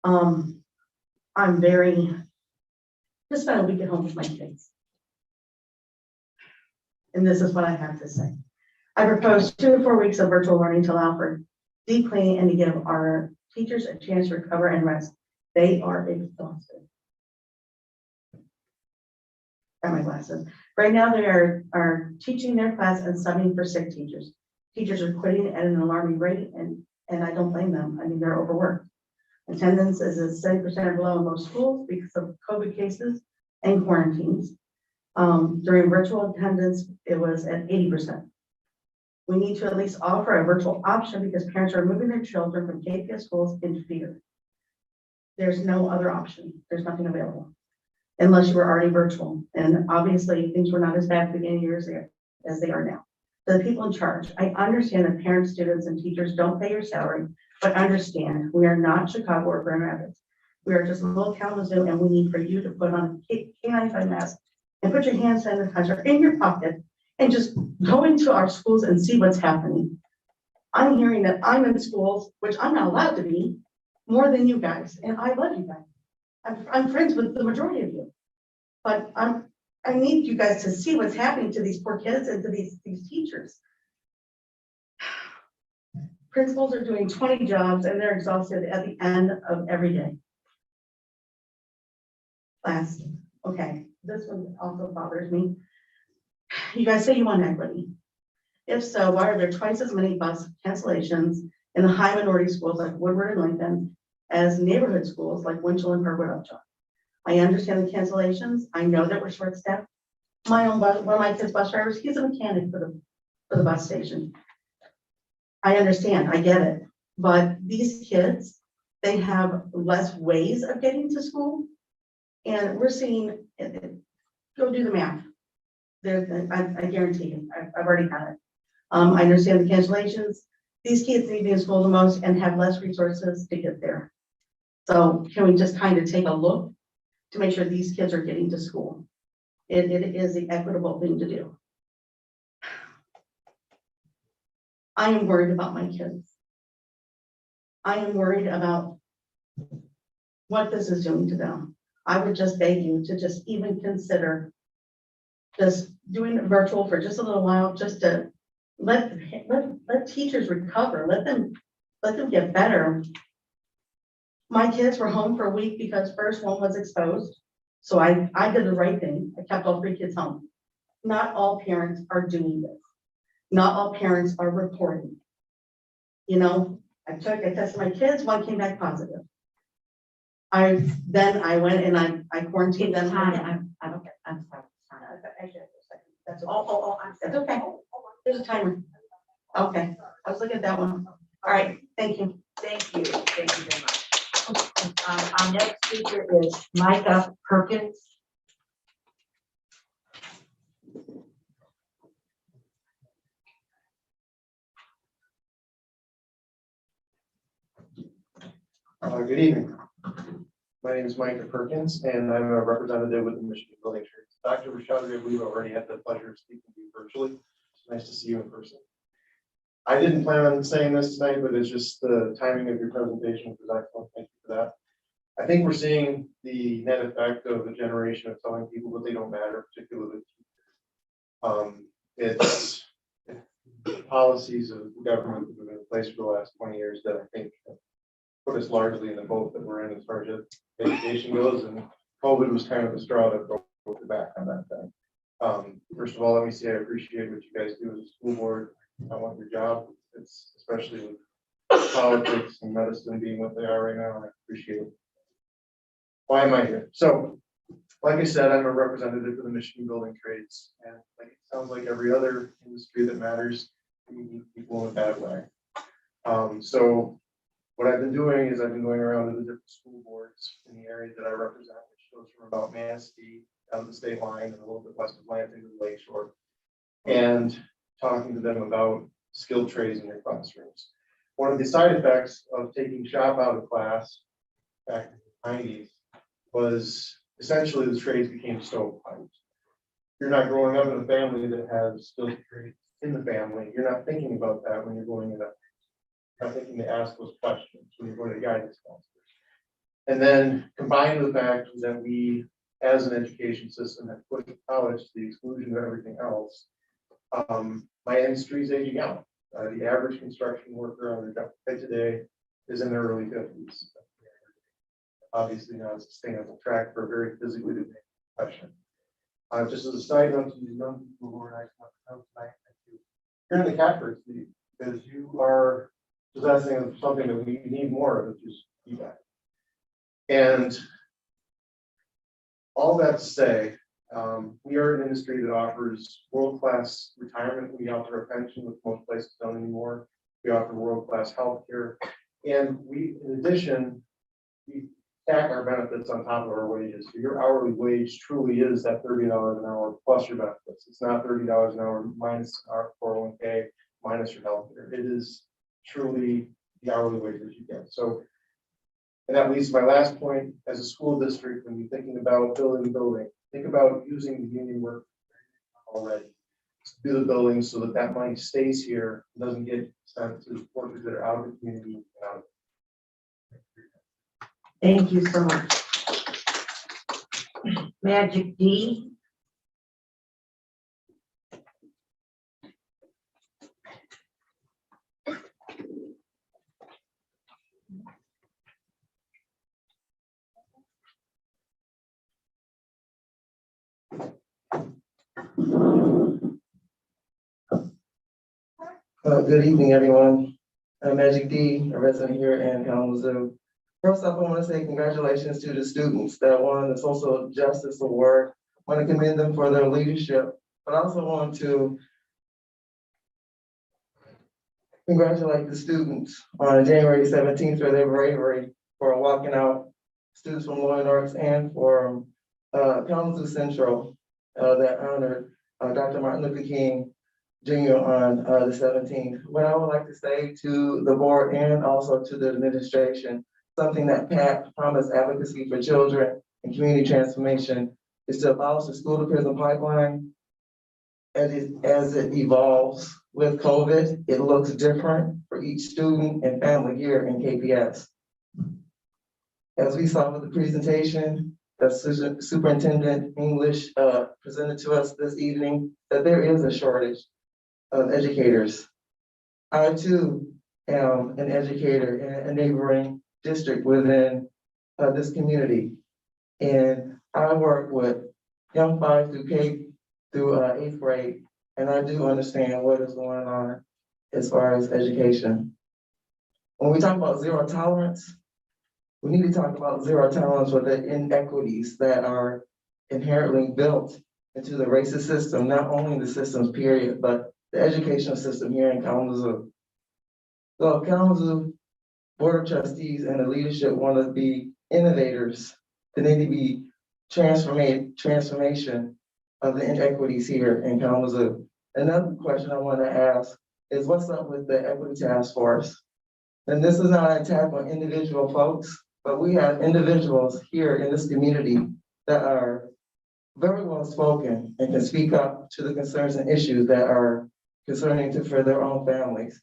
I'm just spent a week at home with my kids. And this is what I have to say. I proposed 2 to 4 weeks of virtual learning to allow for deep cleaning and to give our teachers a chance to recover and rest. They are exhausted. Got my glasses. Right now they are teaching their class and subbing for sick teachers. Teachers are quitting at an alarming rate, and I don't blame them. I mean, they're overworked. Attendance is at 70% or below in most schools because of COVID cases and quarantines. During virtual attendance, it was at 80%. We need to at least offer a virtual option because parents are moving their children from KPS schools into feeder. There's no other option. There's nothing available unless you were already virtual. And obviously things were not as bad at the beginning of years as they are now. So the people in charge, I understand that parents, students, and teachers don't pay your salary, but understand we are not Chicago or Grand Rapids. We are just a little Kalamazoo, and we need for you to put on a K95 mask and put your hand sanitizer in your pocket and just go into our schools and see what's happening. I'm hearing that I'm in schools, which I'm not allowed to be, more than you guys, and I love you guys. I'm friends with the majority of you. But I need you guys to see what's happening to these poor kids and to these teachers. Principals are doing 20 jobs and they're exhausted at the end of every day. Last, okay, this one also bothers me. You guys say you want equity. If so, why are there twice as many bus cancellations in the high minority schools like Woodward and Lincoln as neighborhood schools like Winchell and Harwood Upjohn? I understand the cancellations. I know that we're short staffed. My own bus, one of my kids' bus drivers, he's a mechanic for the bus station. I understand, I get it. But these kids, they have less ways of getting to school. And we're seeing, go do the math. I guarantee you, I've already got it. I understand the cancellations. These kids need to be in school the most and have less resources to get there. So can we just kind of take a look to make sure these kids are getting to school? It is the equitable thing to do. I am worried about my kids. I am worried about what this is doing to them. I would just beg you to just even consider just doing it virtual for just a little while, just to let teachers recover, let them get better. My kids were home for a week because first one was exposed. So I did the right thing. I kept all 3 kids home. Not all parents are doing this. Not all parents are reporting. You know, I tested my kids, 1 came back positive. Then I went and I quarantined them. I'm sorry. That's that's okay. There's a timer. Okay, I was looking at that one. All right, thank you. Thank you very much. Our next speaker is Majyck Perkins. Good evening. My name is Majyck Perkins, and I'm a representative with the Michigan Building Trades. Dr. Rashad, I believe I already had the pleasure of speaking to you virtually. It's nice to see you in person. I didn't plan on saying this tonight, but it's just the timing of your presentation was excellent. Thank you for that. I think we're seeing the net effect of a generation of telling people that they don't matter, particularly it's policies of government that have been in place for the last 20 years that I think put us largely in the boat that we're in as far as education goes, and COVID was kind of the straw that broke the back on that thing. First of all, let me say I appreciate what you guys do as a school board. I want your job. It's especially with politics and medicine being what they are right now, and I appreciate it. Why am I here? So, like I said, I'm a representative for the Michigan Building Trades, and like it sounds like every other industry that matters, we need people in a bad way. So what I've been doing is I've been going around to the different school boards in the area that I represent, which goes from about Manistee down to the state line and a little bit west of Lansing to the Lakeshore, and talking to them about skilled trades in their classrooms. One of the side effects of taking shop out of class back in the 90s was essentially the trades became stovepiped. You're not growing up in a family that has skilled trades in the family. You're not thinking about that when you're going into not thinking to ask those questions when you're going to guidance counselors. And then combined with the fact that we, as an education system, have pushed college to the exclusion of everything else, my industry is aging out. The average construction worker on the job site today is in their early 50s. Obviously not a sustainable track for a very physically demanding profession. Just as a side note to these young people who are nice enough to come tonight, you're in the catbird seat because you are possessing something that we need more of, which is feedback. And all that to say, we are an industry that offers world-class retirement. We offer a pension, which most places don't anymore. We offer world-class healthcare. And we, in addition, we stack our benefits on top of our wages. So your hourly wage truly is that $30 an hour plus your benefits. It's not $30 an hour minus our 401k, minus your healthcare. It is truly the hourly wage that you get. So, and that leads to my last point. As a school district, when you're thinking about building a building, think about using the union work already to do the building so that that money stays here and doesn't get sent to workers that are out of the community and out of Thank you so much. Majyck D. Good evening, everyone. I'm Majyck D, a resident here in Kalamazoo. First off, I want to say congratulations to the students that won the Social Justice Award. I want to commend them for their leadership, but I also want to congratulate the students on January 17th for their bravery for walking out, students from Loyal North and from Kalamazoo Central that honored Dr. Martin Luther King Jr. on the 17th. What I would like to say to the board and also to the administration, something that Pat promised advocacy for children and community transformation is to abolish the school to prison pipeline. As it evolves with COVID, it looks different for each student and family here in KPS. As we saw with the presentation that Superintendent English presented to us this evening, that there is a shortage of educators. I too am an educator in a neighboring district within this community. And I work with young 5 through K through 8th grade, and I do understand what is going on as far as education. When we talk about zero tolerance, we need to talk about zero tolerance for the inequities that are inherently built into the racist system, not only the systems period, but the educational system here in Kalamazoo. So Kalamazoo Board of Trustees and the leadership want to be innovators. There need to be transformation of the inequities here in Kalamazoo. Another question I want to ask is what's up with the Equity Task Force? And this is not an attack on individual folks, but we have individuals here in this community that are very well spoken and can speak up to the concerns and issues that are concerning for their own families.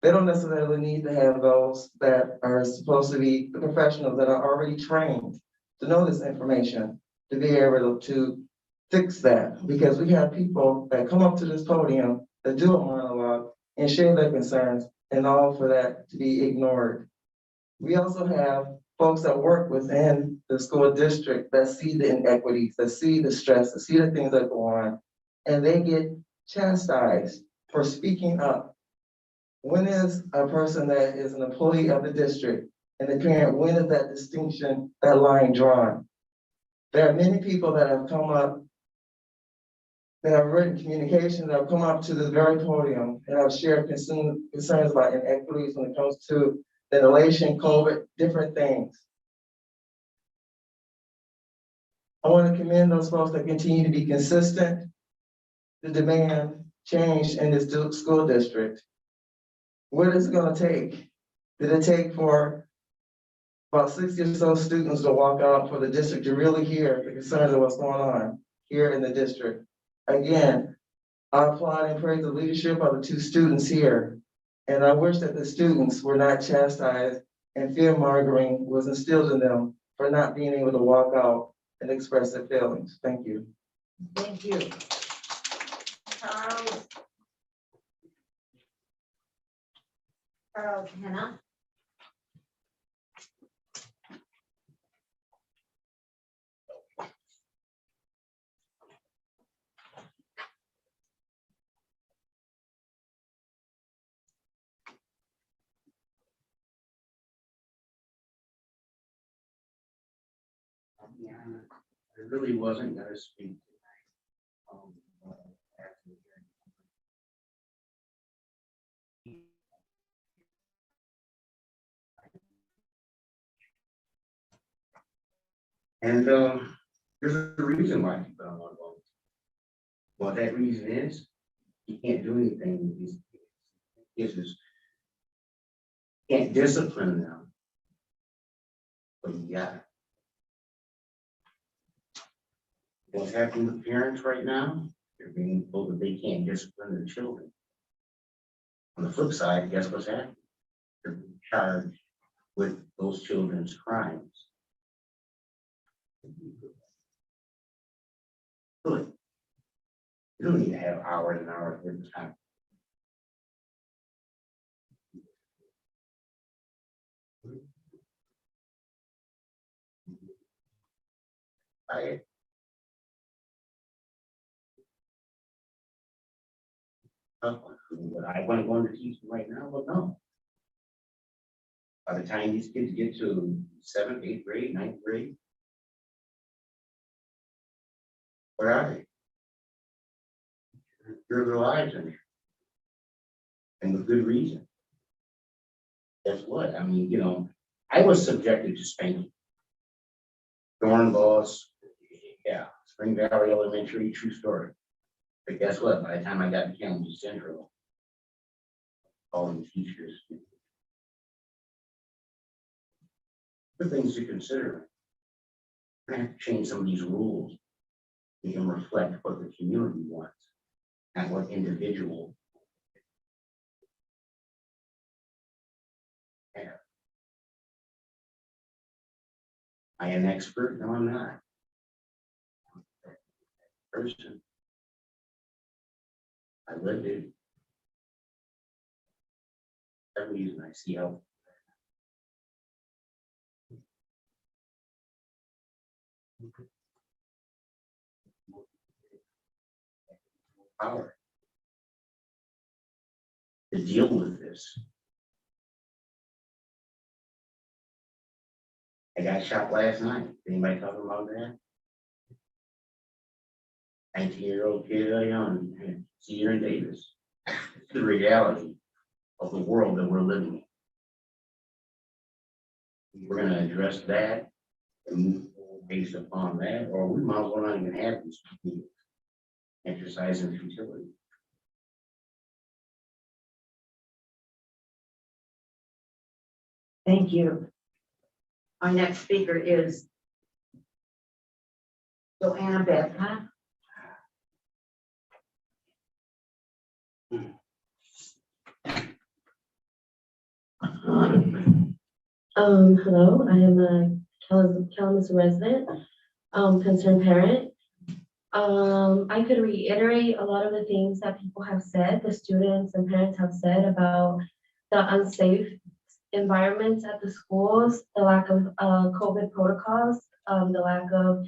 They don't necessarily need to have those that are supposed to be the professionals that are already trained to know this information, to be able to fix that. Because we have people that come up to this podium that do a monologue and share their concerns and all for that to be ignored. We also have folks that work within the school district that see the inequities, that see the stress, that see the things that go on, and they get chastised for speaking up. When is a person that is an employee of the district and the parent, when is that distinction, that line drawn? There are many people that have come up, that have written communications, that have come up to this very podium and have shared concerns about inequities when it comes to ventilation, COVID, different things. I want to commend those folks that continue to be consistent to demand change in this school district. What is it going to take? Did it take for about 60 or so students to walk out for the district to really hear the concerns of what's going on here in the district? Again, I applaud and praise the leadership of the 2 students here. And I wish that the students were not chastised and fear-mongering was instilled in them for not being able to walk out and express their feelings. Thank you. Thank you. Charles Hannah. Yeah, I really wasn't gonna speak tonight. After the hearing. And there's a reason why people don't want to vote. What that reason is, you can't do anything with these kids. Can't discipline them. But you got it. What's happening with parents right now? They're being told that they can't discipline their children. On the flip side, guess what's happening? They're being charged with those children's crimes. Good. You don't need to have hours and hours every time. But I want to go into teaching right now, but no. By the time these kids get to 7th, 8th grade, 9th grade, where are they? Their lives in there. And with good reason. Guess what? I mean, you know, I was subjected to spanking. Thorn laws, yeah, Spring Valley Elementary, true story. But guess what? By the time I got to Kalamazoo Central, all the teachers. The things to consider. We're gonna have to change some of these rules. We can reflect what the community wants, not what individual. Yeah. I am an expert? No, I'm not. Person. I lived it. Every reason I see how. Power to deal with this. I got shot last night. Anybody talking about that? 19-year-old kid, young, senior in Davis. It's the reality of the world that we're living in. We're going to address that and move forward based upon that, or we might as well not even have these people exercising futility. Thank you. Our next speaker is Joanna Babcock. Hello, I am a Kalamazoo resident, concerned parent. I could reiterate a lot of the things that people have said, the students and parents have said about the unsafe environments at the schools, the lack of COVID protocols, the lack of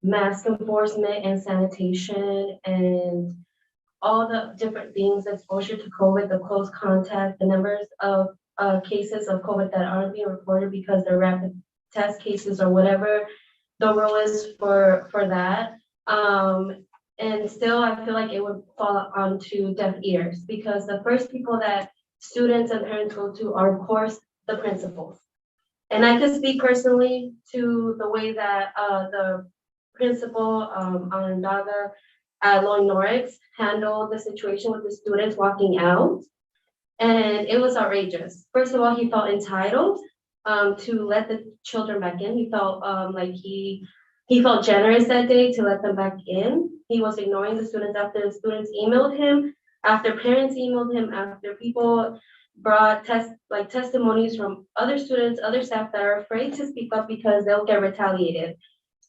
mask enforcement and sanitation, and all the different things, exposure to COVID, the close contact, the numbers of cases of COVID that aren't being reported because they're rapid test cases or whatever the rule is for that. And still, I feel like it would fall onto deaf ears because the first people that students and parents go to are, of course, the principals. And I can speak personally to the way that the principal, Onondaga, at Lloyd Norris handled the situation with the students walking out. And it was outrageous. First of all, he felt entitled to let the children back in. He felt like he felt generous that day to let them back in. He was ignoring the students after the students emailed him, after parents emailed him, after people brought testimonies from other students, other staff that are afraid to speak up because they'll get retaliated.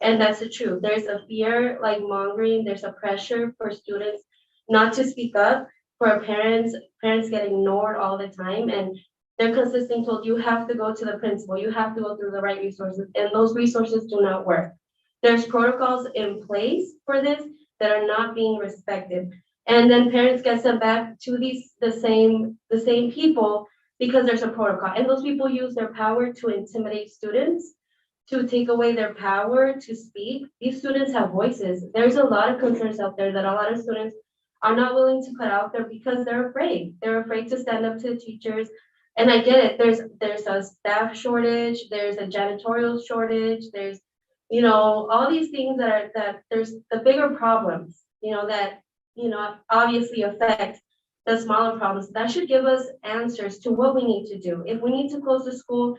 And that's the truth. There's a fear mongering, there's a pressure for students not to speak up, for parents get ignored all the time, and they're consistently told you have to go to the principal, you have to go through the right resources, and those resources do not work. There's protocols in place for this that are not being respected. And then parents get sent back to the same people because there's a protocol. And those people use their power to intimidate students, to take away their power to speak. These students have voices. There's a lot of concerns out there that a lot of students are not willing to put out there because they're afraid. They're afraid to stand up to the teachers. And I get it. There's a staff shortage. There's a janitorial shortage. There's, all these things that there's the bigger problems, that, obviously affect the smaller problems. That should give us answers to what we need to do. If we need to close the school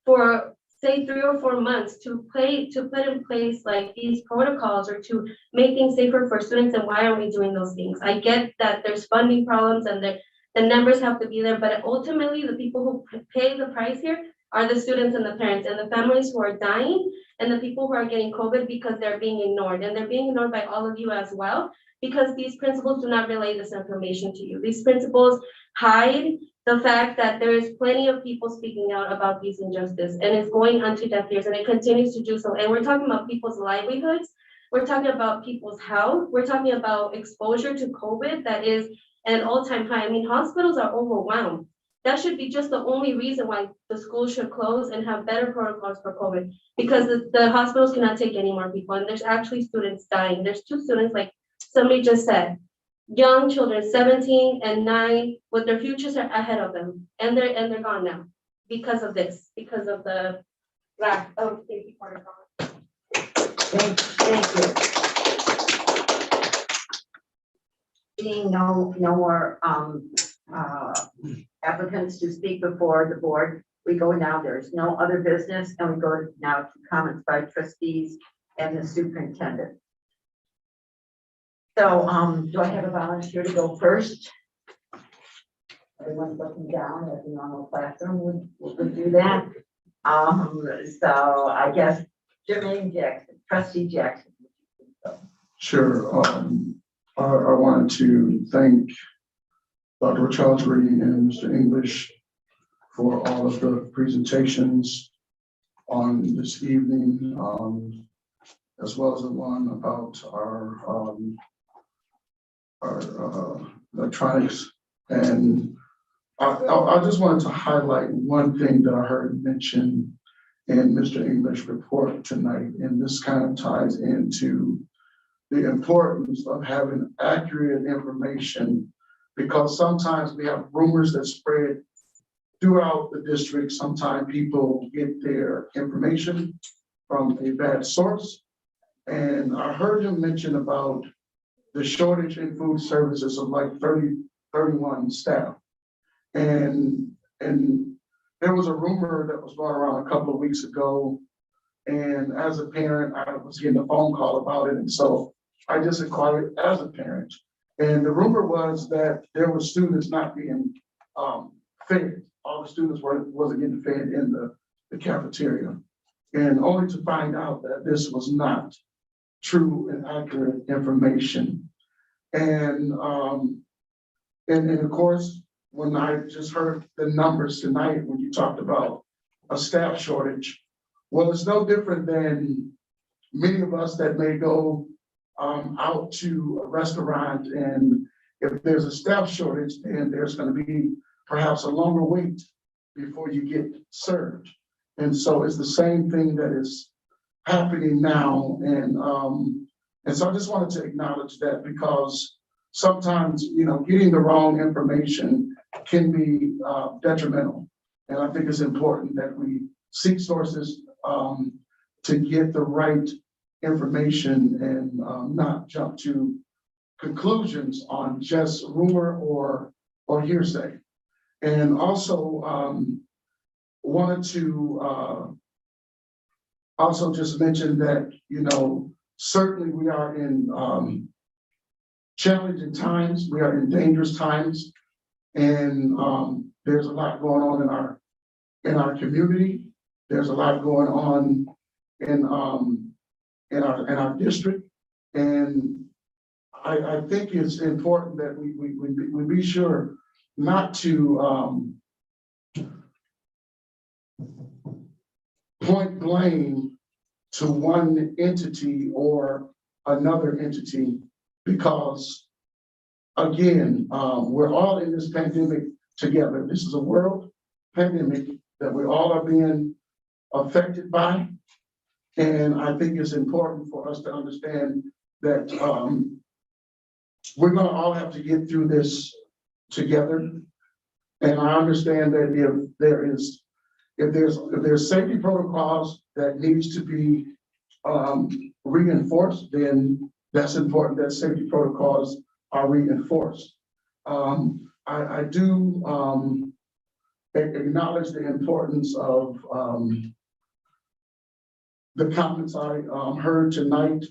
for, say, 3 or 4 months to put in place these protocols or to make things safer for students, and why are we doing those things? I get that there's funding problems and the numbers have to be there, but ultimately the people who pay the price here are the students and the parents and the families who are dying and the people who are getting COVID because they're being ignored. And they're being ignored by all of you as well, because these principals do not relay this information to you. These principals hide the fact that there is plenty of people speaking out about these injustices, and it's going onto deaf ears, and it continues to do so. And we're talking about people's livelihoods. We're talking about people's health. We're talking about exposure to COVID that is at an all-time high. I mean, hospitals are overwhelmed. That should be just the only reason why the schools should close and have better protocols for COVID, because the hospitals cannot take any more people, and there's actually students dying. There's 2 students, like somebody just said, young children, 17 and 9, with their futures are ahead of them, and they're gone now because of this, because of the lack of safety protocols. Thank you. Seeing no more applicants to speak before the board, we go now, there's no other business, and we go now to comments by trustees and the superintendent. So, do I have a volunteer to go first? Everyone's looking down at the normal classroom, would do that. So I guess Jermaine Jackson, trustee Jackson. Sure. I wanted to thank Dr. Chowdhury and Mr. English for all of the presentations on this evening, as well as the one about our electronics. And I just wanted to highlight one thing that I heard mentioned in Mr. English's report tonight, and this kind of ties into the importance of having accurate information, because sometimes we have rumors that spread throughout the district. Sometimes people get their information from a bad source. And I heard him mention about the shortage in food services of like 31 staff. And there was a rumor that was going around a couple of weeks ago. And as a parent, I was getting a phone call about it. And so I just inquired as a parent. And the rumor was that there were students not being fed. All the students wasn't getting fed in the cafeteria. And only to find out that this was not true and accurate information. And of course, when I just heard the numbers tonight, when you talked about a staff shortage, well, it's no different than many of us that may go out to a restaurant, and if there's a staff shortage, then there's going to be perhaps a longer wait before you get served. And so it's the same thing that is happening now. And so I just wanted to acknowledge that, because sometimes, getting the wrong information can be detrimental. And I think it's important that we seek sources to get the right information and not jump to conclusions on just rumor or hearsay. And also wanted to also just mention that, certainly we are in challenging times, we are in dangerous times, and there's a lot going on in our community. There's a lot going on in our district, and I think it's important that we be sure not to point blame to one entity or another entity, because again, we're all in this pandemic together. This is a world pandemic that we all are being affected by. And I think it's important for us to understand that we're going to all have to get through this together. And I understand that if there's safety protocols that needs to be reinforced, then that's important that safety protocols are reinforced. I do acknowledge the importance of the comments I heard tonight.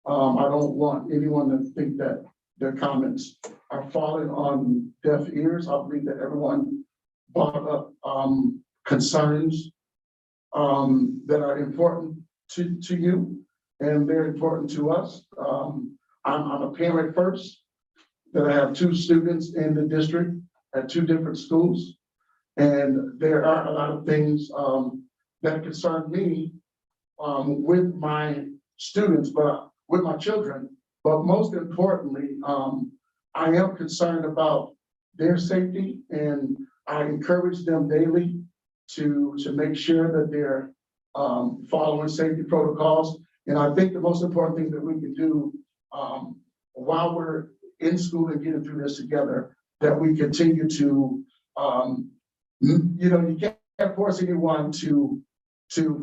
I don't want anyone to think that their comments are falling on deaf ears. I believe that everyone brought up concerns that are important to you and very important to us. I'm a parent first, that I have 2 students in the district at 2 different schools. And there are a lot of things that concern me with my students, but with my children. But most importantly, I am concerned about their safety, and I encourage them daily to make sure that they're following safety protocols. And I think the most important thing that we can do while we're in school and getting through this together, that we continue to, you can't force anyone to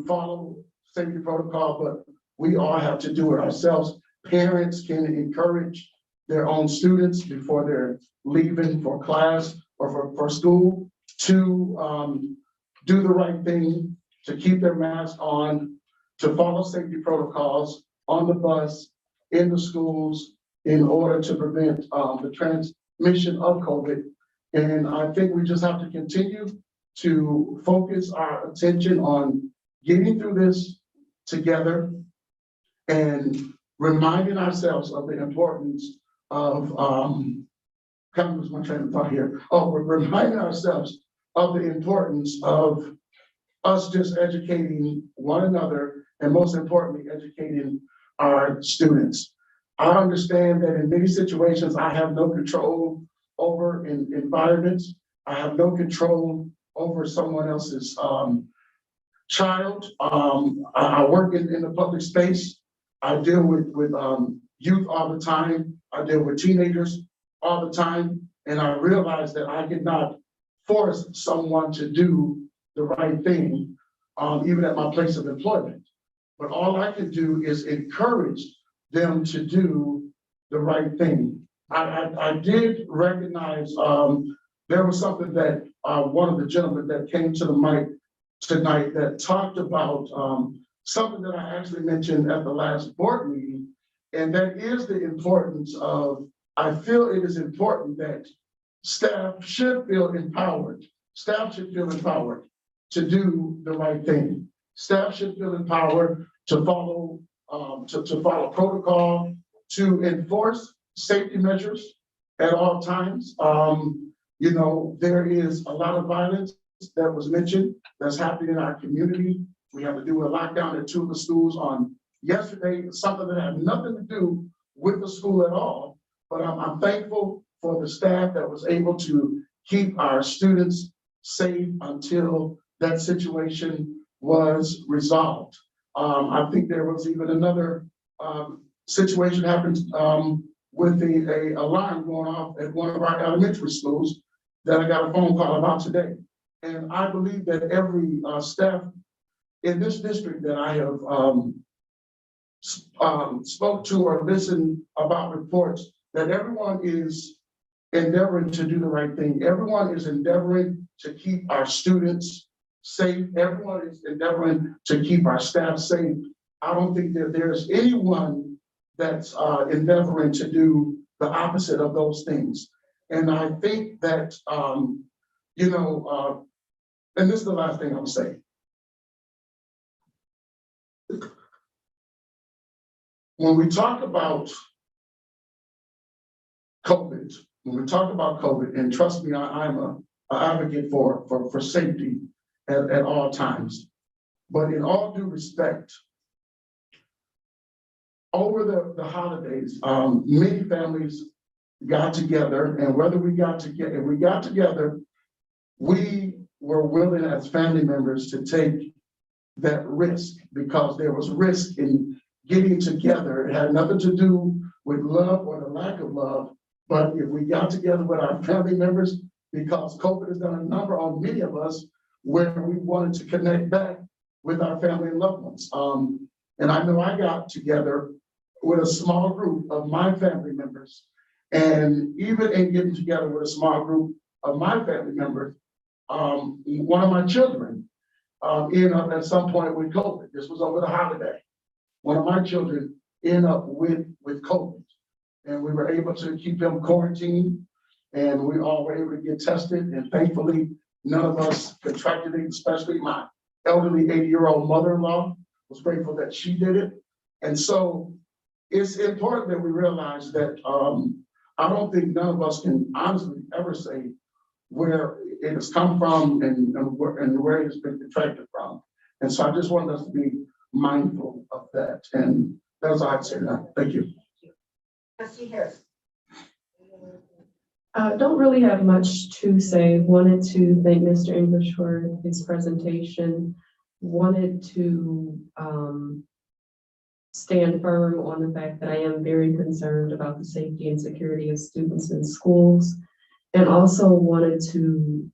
follow safety protocol, but we all have to do it ourselves. Parents can encourage their own students before they're leaving for class or for school to do the right thing, to keep their mask on, to follow safety protocols on the bus, in the schools, in order to prevent the transmission of COVID. And I think we just have to continue to focus our attention on getting through this together and reminding ourselves of the importance of, kind of was my train of thought here. Oh, we're reminding ourselves of the importance of us just educating one another, and most importantly, educating our students. I understand that in many situations, I have no control over environments. I have no control over someone else's child. I work in the public space. I deal with youth all the time. I deal with teenagers all the time. And I realize that I cannot force someone to do the right thing, even at my place of employment. But all I can do is encourage them to do the right thing. I did recognize there was something that one of the gentlemen that came to the mic tonight that talked about something that I actually mentioned at the last board meeting, and that is the importance of, I feel it is important that staff should feel empowered. Staff should feel empowered to do the right thing. Staff should feel empowered to follow protocol, to enforce safety measures at all times. There is a lot of violence that was mentioned that's happening in our community. We have to do a lockdown at 2 of the schools on yesterday, something that had nothing to do with the school at all. But I'm thankful for the staff that was able to keep our students safe until that situation was resolved. I think there was even another situation happened with the alarm going off at one of our elementary schools that I got a phone call about today. And I believe that every staff in this district that I have spoke to or listened about reports, that everyone is endeavoring to do the right thing. Everyone is endeavoring to keep our students safe. Everyone is endeavoring to keep our staff safe. I don't think that there's anyone that's endeavoring to do the opposite of those things. And I think that, and this is the last thing I'll say. When we talk about COVID, and trust me, I'm an advocate for safety at all times. But in all due respect, over the holidays, many families got together, and whether we got together, we were willing as family members to take that risk, because there was risk in getting together. It had nothing to do with love or the lack of love, but if we got together with our family members, because COVID has done a number on many of us, where we wanted to connect back with our family and loved ones. And I know I got together with a small group of my family members, and even in getting together with a small group of my family members, one of my children ended up at some point with COVID. This was over the holiday. One of my children ended up with COVID, and we were able to keep him quarantined, and we all were able to get tested, and thankfully, none of us contracted it, especially my elderly 80-year-old mother-in-law, was grateful that she did it. And so it's important that we realize that I don't think none of us can honestly ever say where it has come from and where it has been detracted from. And so I just wanted us to be mindful of that. And that's all I'd say now. Thank you. Trustee Harris. Don't really have much to say. Wanted to thank Mr. English for his presentation. Wanted to stand firm on the fact that I am very concerned about the safety and security of students in schools. And also wanted to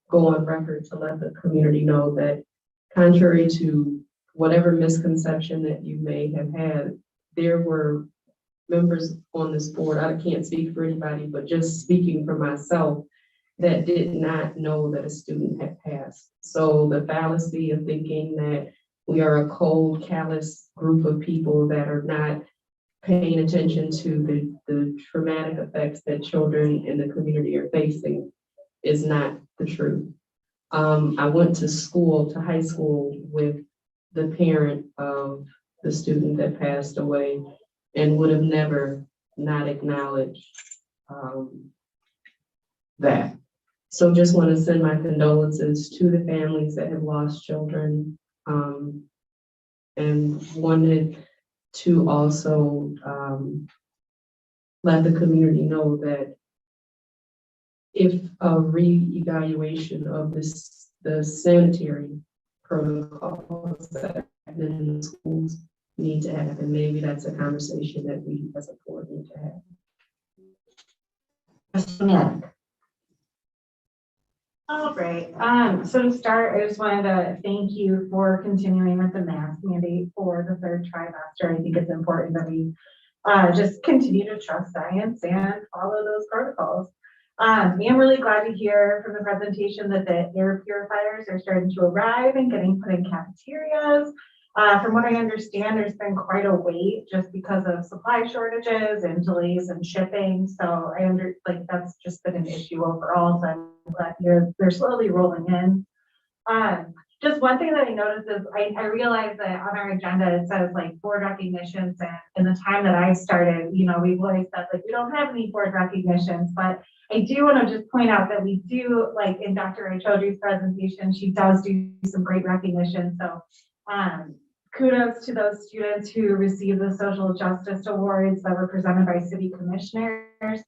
go on record to let the community know that contrary to whatever misconception that you may have had, there were members on this board, I can't speak for anybody, but just speaking for myself, that did not know that a student had passed. So the fallacy of thinking that we are a cold, callous group of people that are not paying attention to the traumatic effects that children in the community are facing is not the truth. I went to high school with the parent of the student that passed away and would have never not acknowledged that. So just want to send my condolences to the families that have lost children, and wanted to also let the community know that if a re-evaluation of the sanitary protocols that have been in the schools need to happen, maybe that's a conversation that we as a board need to have. All right, so to start, I just wanted to thank you for continuing with the mask mandate for the third trimester. I think it's important that we just continue to trust science and follow those protocols. I'm really glad to hear from the presentation that the air purifiers are starting to arrive and getting put in cafeterias. From what I understand, there's been quite a wait just because of supply shortages and delays in shipping. So that's just been an issue overall. So I'm glad they're slowly rolling in. Just one thing that I noticed is I realized that on our agenda, it says like board recognitions, and in the time that I started, we've always said like, we don't have any board recognitions, but I do want to just point out that we do, like in Dr. Chaudhry's presentation, she does do some great recognition. So kudos to those students who received the social justice awards that were presented by city commissioners.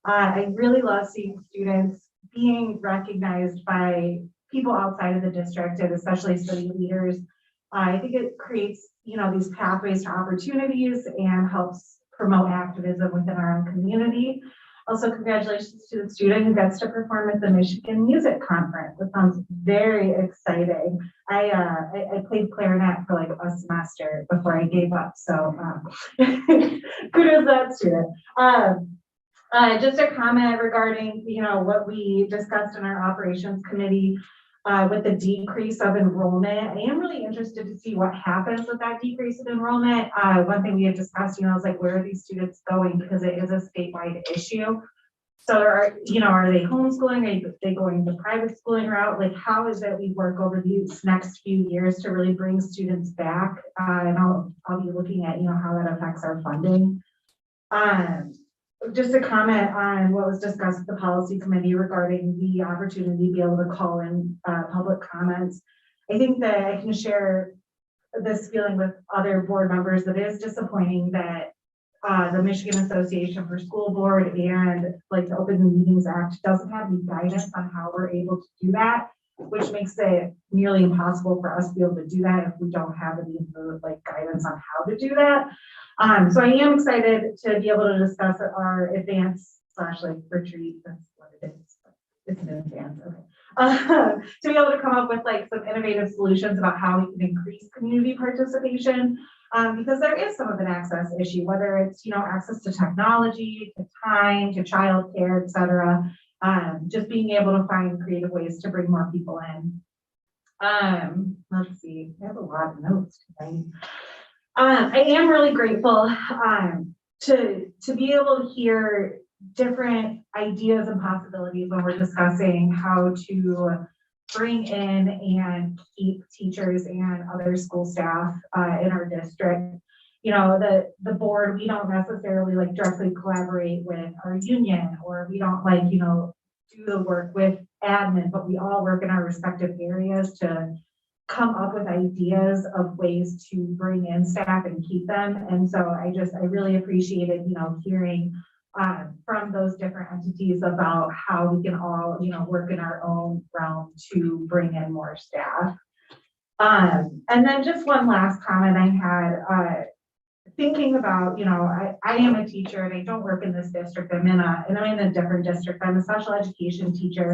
I really love seeing students being recognized by people outside of the district and especially city leaders. I think it creates, these pathways to opportunities and helps promote activism within our own community. Also, congratulations to the student who gets to perform at the Michigan Music Conference. That sounds very exciting. I played clarinet for like a semester before I gave up. So kudos to that student. Just a comment regarding, what we discussed in our operations committee with the decrease of enrollment. I am really interested to see what happens with that decrease in enrollment. One thing we had discussed, I was like, where are these students going? Because it is a statewide issue. So are they homeschooling? Are they going the private schooling route? Like, how is it we work over these next few years to really bring students back? And I'll be looking at, how that affects our funding. Just a comment on what was discussed at the policy committee regarding the opportunity to be able to call in public comments. I think that I can share this feeling with other board members that it is disappointing that the Michigan Association for School Board and like the Open Meetings Act doesn't have any guidance on how we're able to do that, which makes it nearly impossible for us to be able to do that if we don't have any guidance on how to do that. So I am excited to be able to discuss our advance / retreat. That's what it is. It's an advance. Okay. To be able to come up with some innovative solutions about how we can increase community participation, because there is some of an access issue, whether it's access to technology, to time, to childcare, etc. Just being able to find creative ways to bring more people in. Let's see. I have a lot of notes today. I am really grateful to be able to hear different ideas and possibilities when we're discussing how to bring in and keep teachers and other school staff in our district. You know, the board, we don't necessarily like directly collaborate with our union, or we don't like, you know, do the work with admin, but we all work in our respective areas to come up with ideas of ways to bring in staff and keep them. And so I really appreciated, you know, hearing from those different entities about how we can all, you know, work in our own realm to bring in more staff. And then just one last comment I had, thinking about, you know, I am a teacher and I don't work in this district. I'm in a different district. I'm a special education teacher.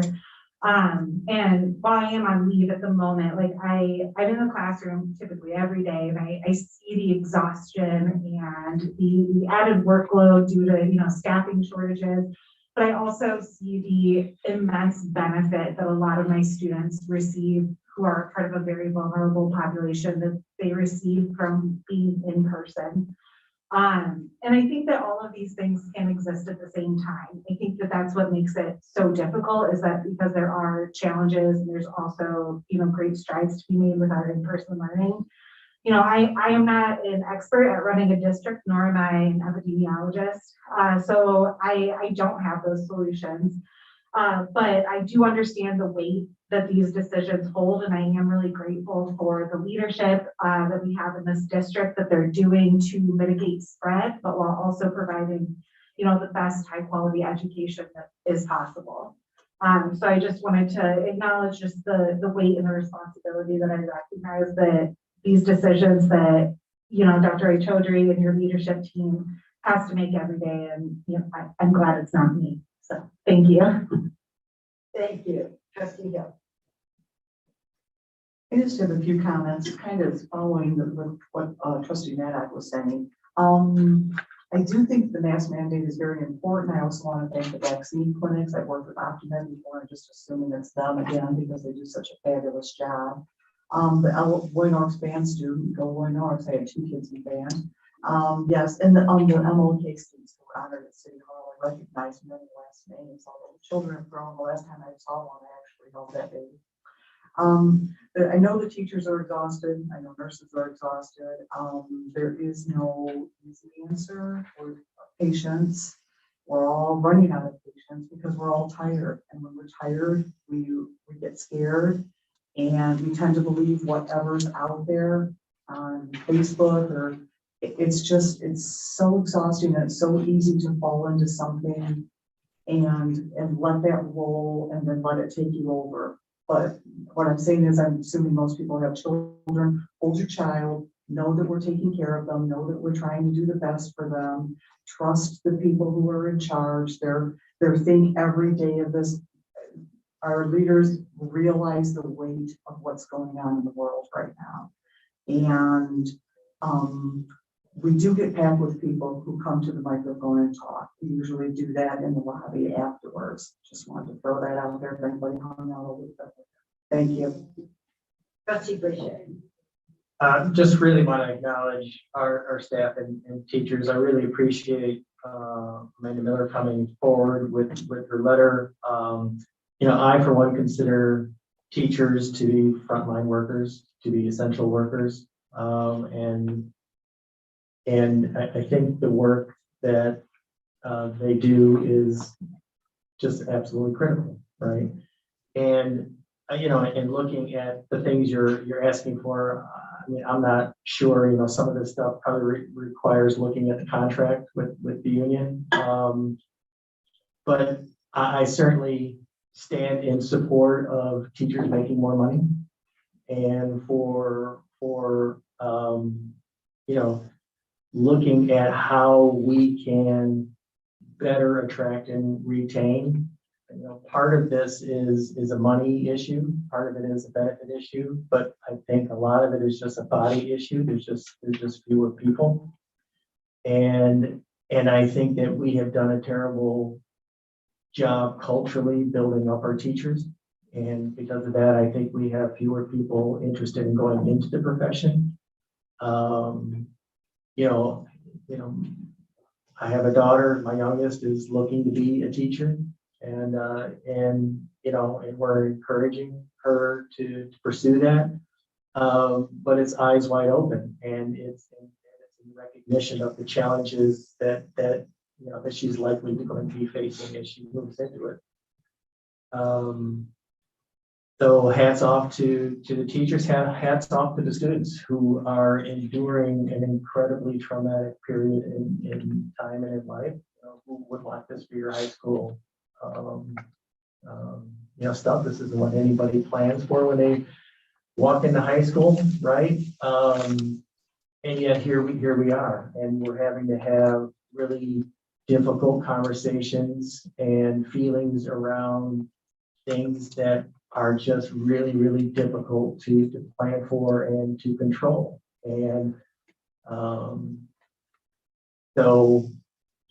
And while I am on leave at the moment, like I'm in the classroom typically every day, and I see the exhaustion and the added workload due to, you know, staffing shortages. But I also see the immense benefit that a lot of my students receive who are part of a very vulnerable population that they receive from being in person. And I think that all of these things can exist at the same time. I think that that's what makes it so difficult, is that because there are challenges and there's also, you know, great strides to be made with our in-person learning. You know, I am not an expert at running a district, nor am I an epidemiologist. So I don't have those solutions. But I do understand the weight that these decisions hold, and I am really grateful for the leadership that we have in this district, that they're doing to mitigate spread, but while also providing, you know, the best high quality education that is possible. So I just wanted to acknowledge just the weight and the responsibility that I recognize that these decisions that, you know, Dr. Chaudhry and your leadership team has to make every day, and you know, I'm glad it's not me. So thank you. Thank you. Trustee Hill. I just have a few comments, kind of following what Trustee Maddock was saying. I do think the mask mandate is very important. I also want to thank the vaccine clinics. I've worked with Optimed before. I'm just assuming it's them again because they do such a fabulous job. The Roy Norris band student, go Roy Norris. I had 2 kids in band. Yes, and the MLK students who were honored at City Hall, I recognize many last names, although the children have grown. The last time I saw one, I actually held that baby. I know the teachers are exhausted. I know nurses are exhausted. There is no easy answer for patients. We're all running out of patients because we're all tired. And when we're tired, we get scared, and we tend to believe whatever's out there on Facebook, or it's so exhausting, and it's so easy to fall into something and let that roll and then let it take you over. But what I'm saying is, I'm assuming most people have children. Hold your child, know that we're taking care of them, know that we're trying to do the best for them. Trust the people who are in charge. Their thing every day of this. Our leaders realize the weight of what's going on in the world right now. And we do get packed with people who come to the microphone and talk. We usually do that in the lobby afterwards. Just wanted to throw that out there if anybody hung out a little bit. Thank you. Trustee Bridget. Just really want to acknowledge our staff and teachers. I really appreciate Amanda Miller coming forward with her letter. You know, I, for one, consider teachers to be frontline workers, to be essential workers. And I think the work that they do is just absolutely critical, right? And you know, and looking at the things you're asking for, I mean, I'm not sure. You know, some of this stuff probably requires looking at the contract with the union. But I certainly stand in support of teachers making more money, and for you know, looking at how we can better attract and retain. You know, part of this is a money issue, part of it is a benefit issue, but I think a lot of it is just a body issue. There's just fewer people, and I think that we have done a terrible job culturally building up our teachers, and because of that, I think we have fewer people interested in going into the profession. You know, I have a daughter. My youngest is looking to be a teacher, and you know, and we're encouraging her to pursue that. But it's eyes wide open, and it's in recognition of the challenges that she's likely going to be facing as she moves into it. So hats off to the teachers, hats off to the students who are enduring an incredibly traumatic period in time and in life. Who would want this for your high school? Stuff. This isn't what anybody plans for when they walk into high school, right? And yet here we are, and we're having to have really difficult conversations and feelings around things that are just really, really difficult to plan for and to control. And so,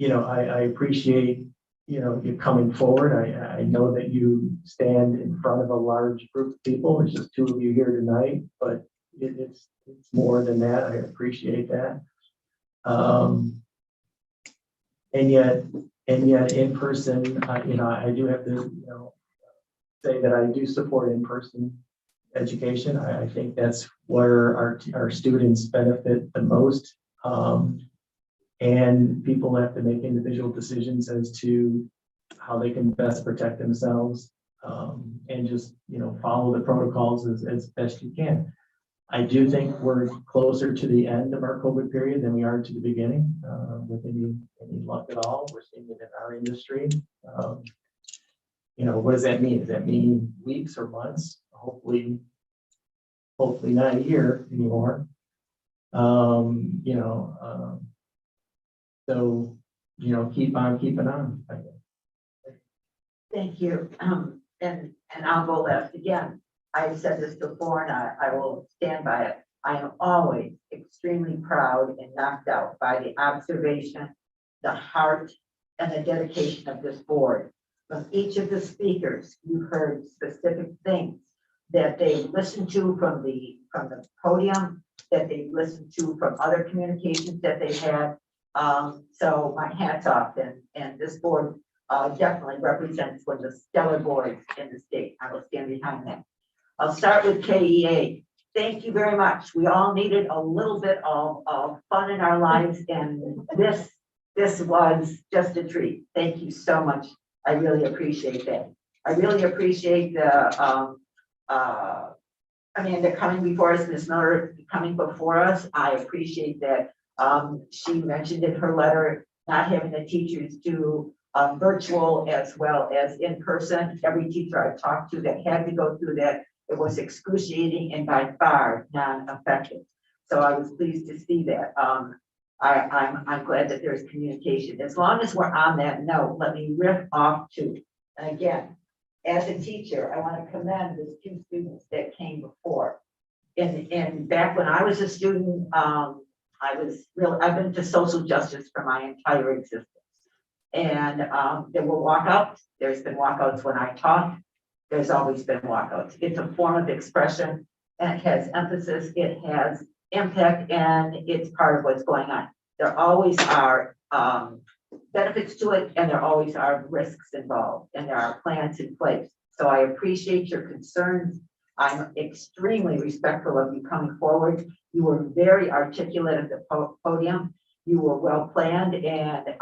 I appreciate, you coming forward. I know that you stand in front of a large group of people. It's just two of you here tonight, but it's more than that. I appreciate that. And yet in person, I do have to, say that I do support in-person education. I think that's where our students benefit the most. And people have to make individual decisions as to how they can best protect themselves, and just, follow the protocols as best you can. I do think we're closer to the end of our COVID period than we are to the beginning, with any luck at all. We're seeing it in our industry. What does that mean? Does that mean weeks or months? Hopefully not a year anymore. So, keep on keeping on. I guess. Thank you. And I'll go last again. I've said this before and I will stand by it. I am always extremely proud and knocked out by the observation, the heart, and the dedication of this board. From each of the speakers, you heard specific things that they listened to from the podium, that they listened to from other communications that they've had. So my hat's off, and this board definitely represents one of the stellar boards in the state. I will stand behind that. I'll start with KEA. Thank you very much. We all needed a little bit of fun in our lives, and this was just a treat. Thank you so much. I really appreciate that. I really appreciate the Amanda coming before us, Ms. Miller coming before us. I appreciate that. She mentioned in her letter not having the teachers do virtual as well as in person. Every teacher I talked to that had to go through that, it was excruciating and by far non-effective. So I was pleased to see that. I'm glad that there's communication. As long as we're on that note, let me riff off to, and again, as a teacher, I want to commend the two students that came before. And back when I was a student, I've been to social justice for my entire existence. And there were walkouts. There's been walkouts when I taught. There's always been walkouts. It's a form of expression, and it has emphasis, it has impact, and it's part of what's going on. There always are benefits to it, and there always are risks involved, and there are plans in place. So I appreciate your concerns. I'm extremely respectful of you coming forward. You were very articulate at the podium. You were well planned and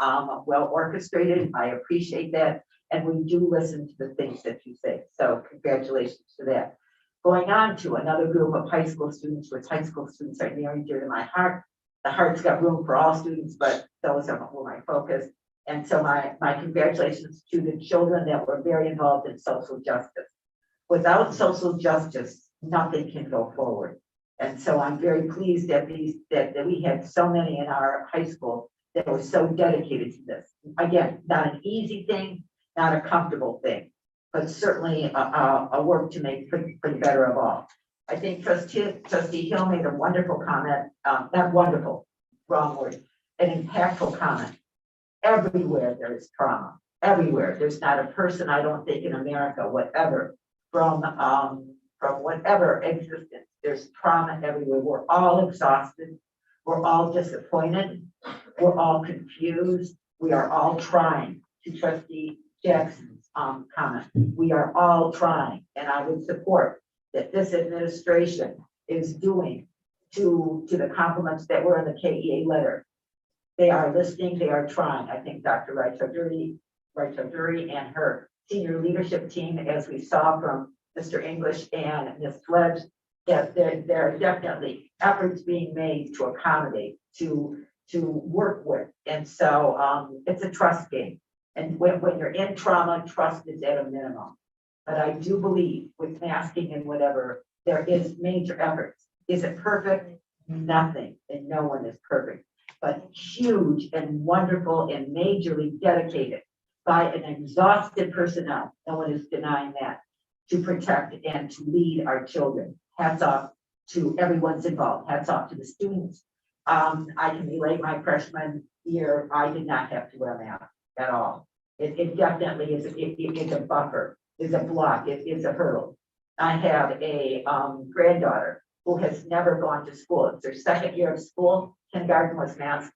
well orchestrated. I appreciate that. And we do listen to the things that you say. So congratulations to that. Going on to another group of high school students, which high school students are near and dear to my heart. The heart's got room for all students, but those are my focus. And so my congratulations to the children that were very involved in social justice. Without social justice, nothing can go forward. And so I'm very pleased that we had so many in our high school that were so dedicated to this. Again, not an easy thing, not a comfortable thing, but certainly a work to make for the better of all. I think Trustee Hill made a wonderful comment, not wonderful, wrong word, an impactful comment. Everywhere there is trauma, everywhere. There's not a person, I don't think, in America, whatever, from whatever existence, there's trauma everywhere. We're all exhausted. We're all disappointed. We're all confused. We are all trying, to Trustee Jackson's comment. We are all trying, and I would support that this administration is doing to the compliments that were in the KEA letter. They are listening, they are trying. I think Dr. Right-Chaudhuri and her senior leadership team, as we saw from Mr. English and Ms. Sledge, that there are definitely efforts being made to accommodate, to work with. And so it's a trust game. And when you're in trauma, trust is at a minimum. But I do believe with masking and whatever, there is major efforts. Is it perfect? Nothing, and no one is perfect. But huge and wonderful and majorly dedicated by an exhausted personnel. No one is denying that, to protect and to lead our children. Hats off to everyone's involved. Hats off to the students. I can relate my freshman year, I did not have to wear a mask at all. It definitely is, it's a buffer, is a block, it is a hurdle. I have a granddaughter who has never gone to school. It's her second year of school. Kindergarten was masked,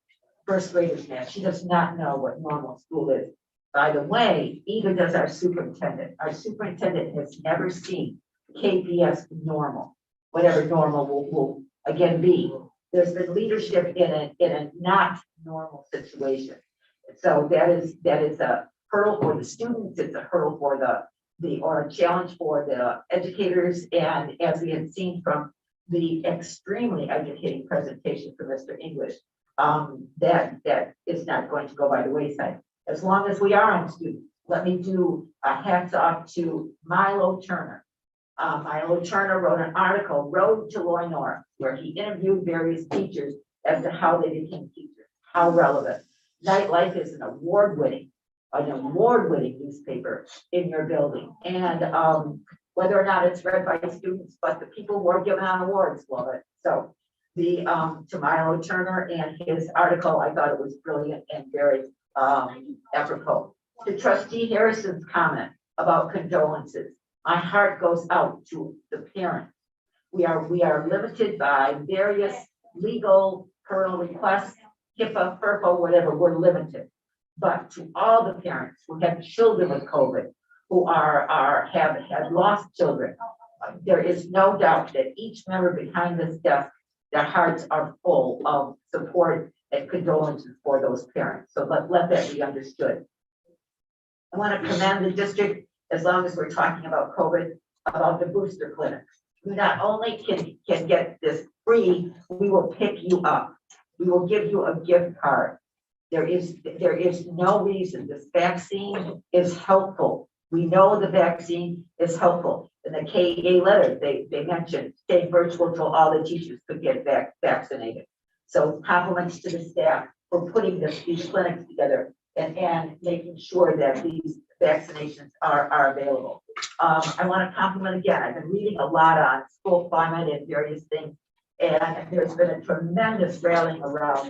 first graders masked. She does not know what normal school is. By the way, either does our superintendent. Our superintendent has never seen KPS normal, whatever normal will again be. There's been leadership in a not normal situation. So that is a hurdle for the students. It's a hurdle for or a challenge for the educators. And as we had seen from the extremely educating presentation from Mr. English, that is not going to go by the wayside. As long as we are on students, let me do a hats off to Milo Turner. Milo Turner wrote an article, Road to Loy-North, where he interviewed various teachers as to how they became teachers, how relevant. Nightlife is an award-winning newspaper in your building. And whether or not it's read by students, but the people who are giving out awards love it. So to Milo Turner and his article, I thought it was brilliant and very apropos. To Trustee Harrison's comment about condolences, my heart goes out to the parents. We are limited by various legal parental requests, HIPAA, FERPA, whatever, we're limited. But to all the parents who have children with COVID, who have lost children, there is no doubt that each member behind this desk, their hearts are full of support and condolences for those parents. So let that be understood. I want to commend the district, as long as we're talking about COVID, about the booster clinics. You not only can get this free, we will pick you up. We will give you a gift card. There is no reason. This vaccine is helpful. We know the vaccine is helpful. In the KEA letter, they mentioned stay virtual till all the teachers could get vaccinated. So compliments to the staff for putting these clinics together and making sure that these vaccinations are available. I want to compliment again. I've been reading a lot on school climate and various things, and there's been a tremendous rallying around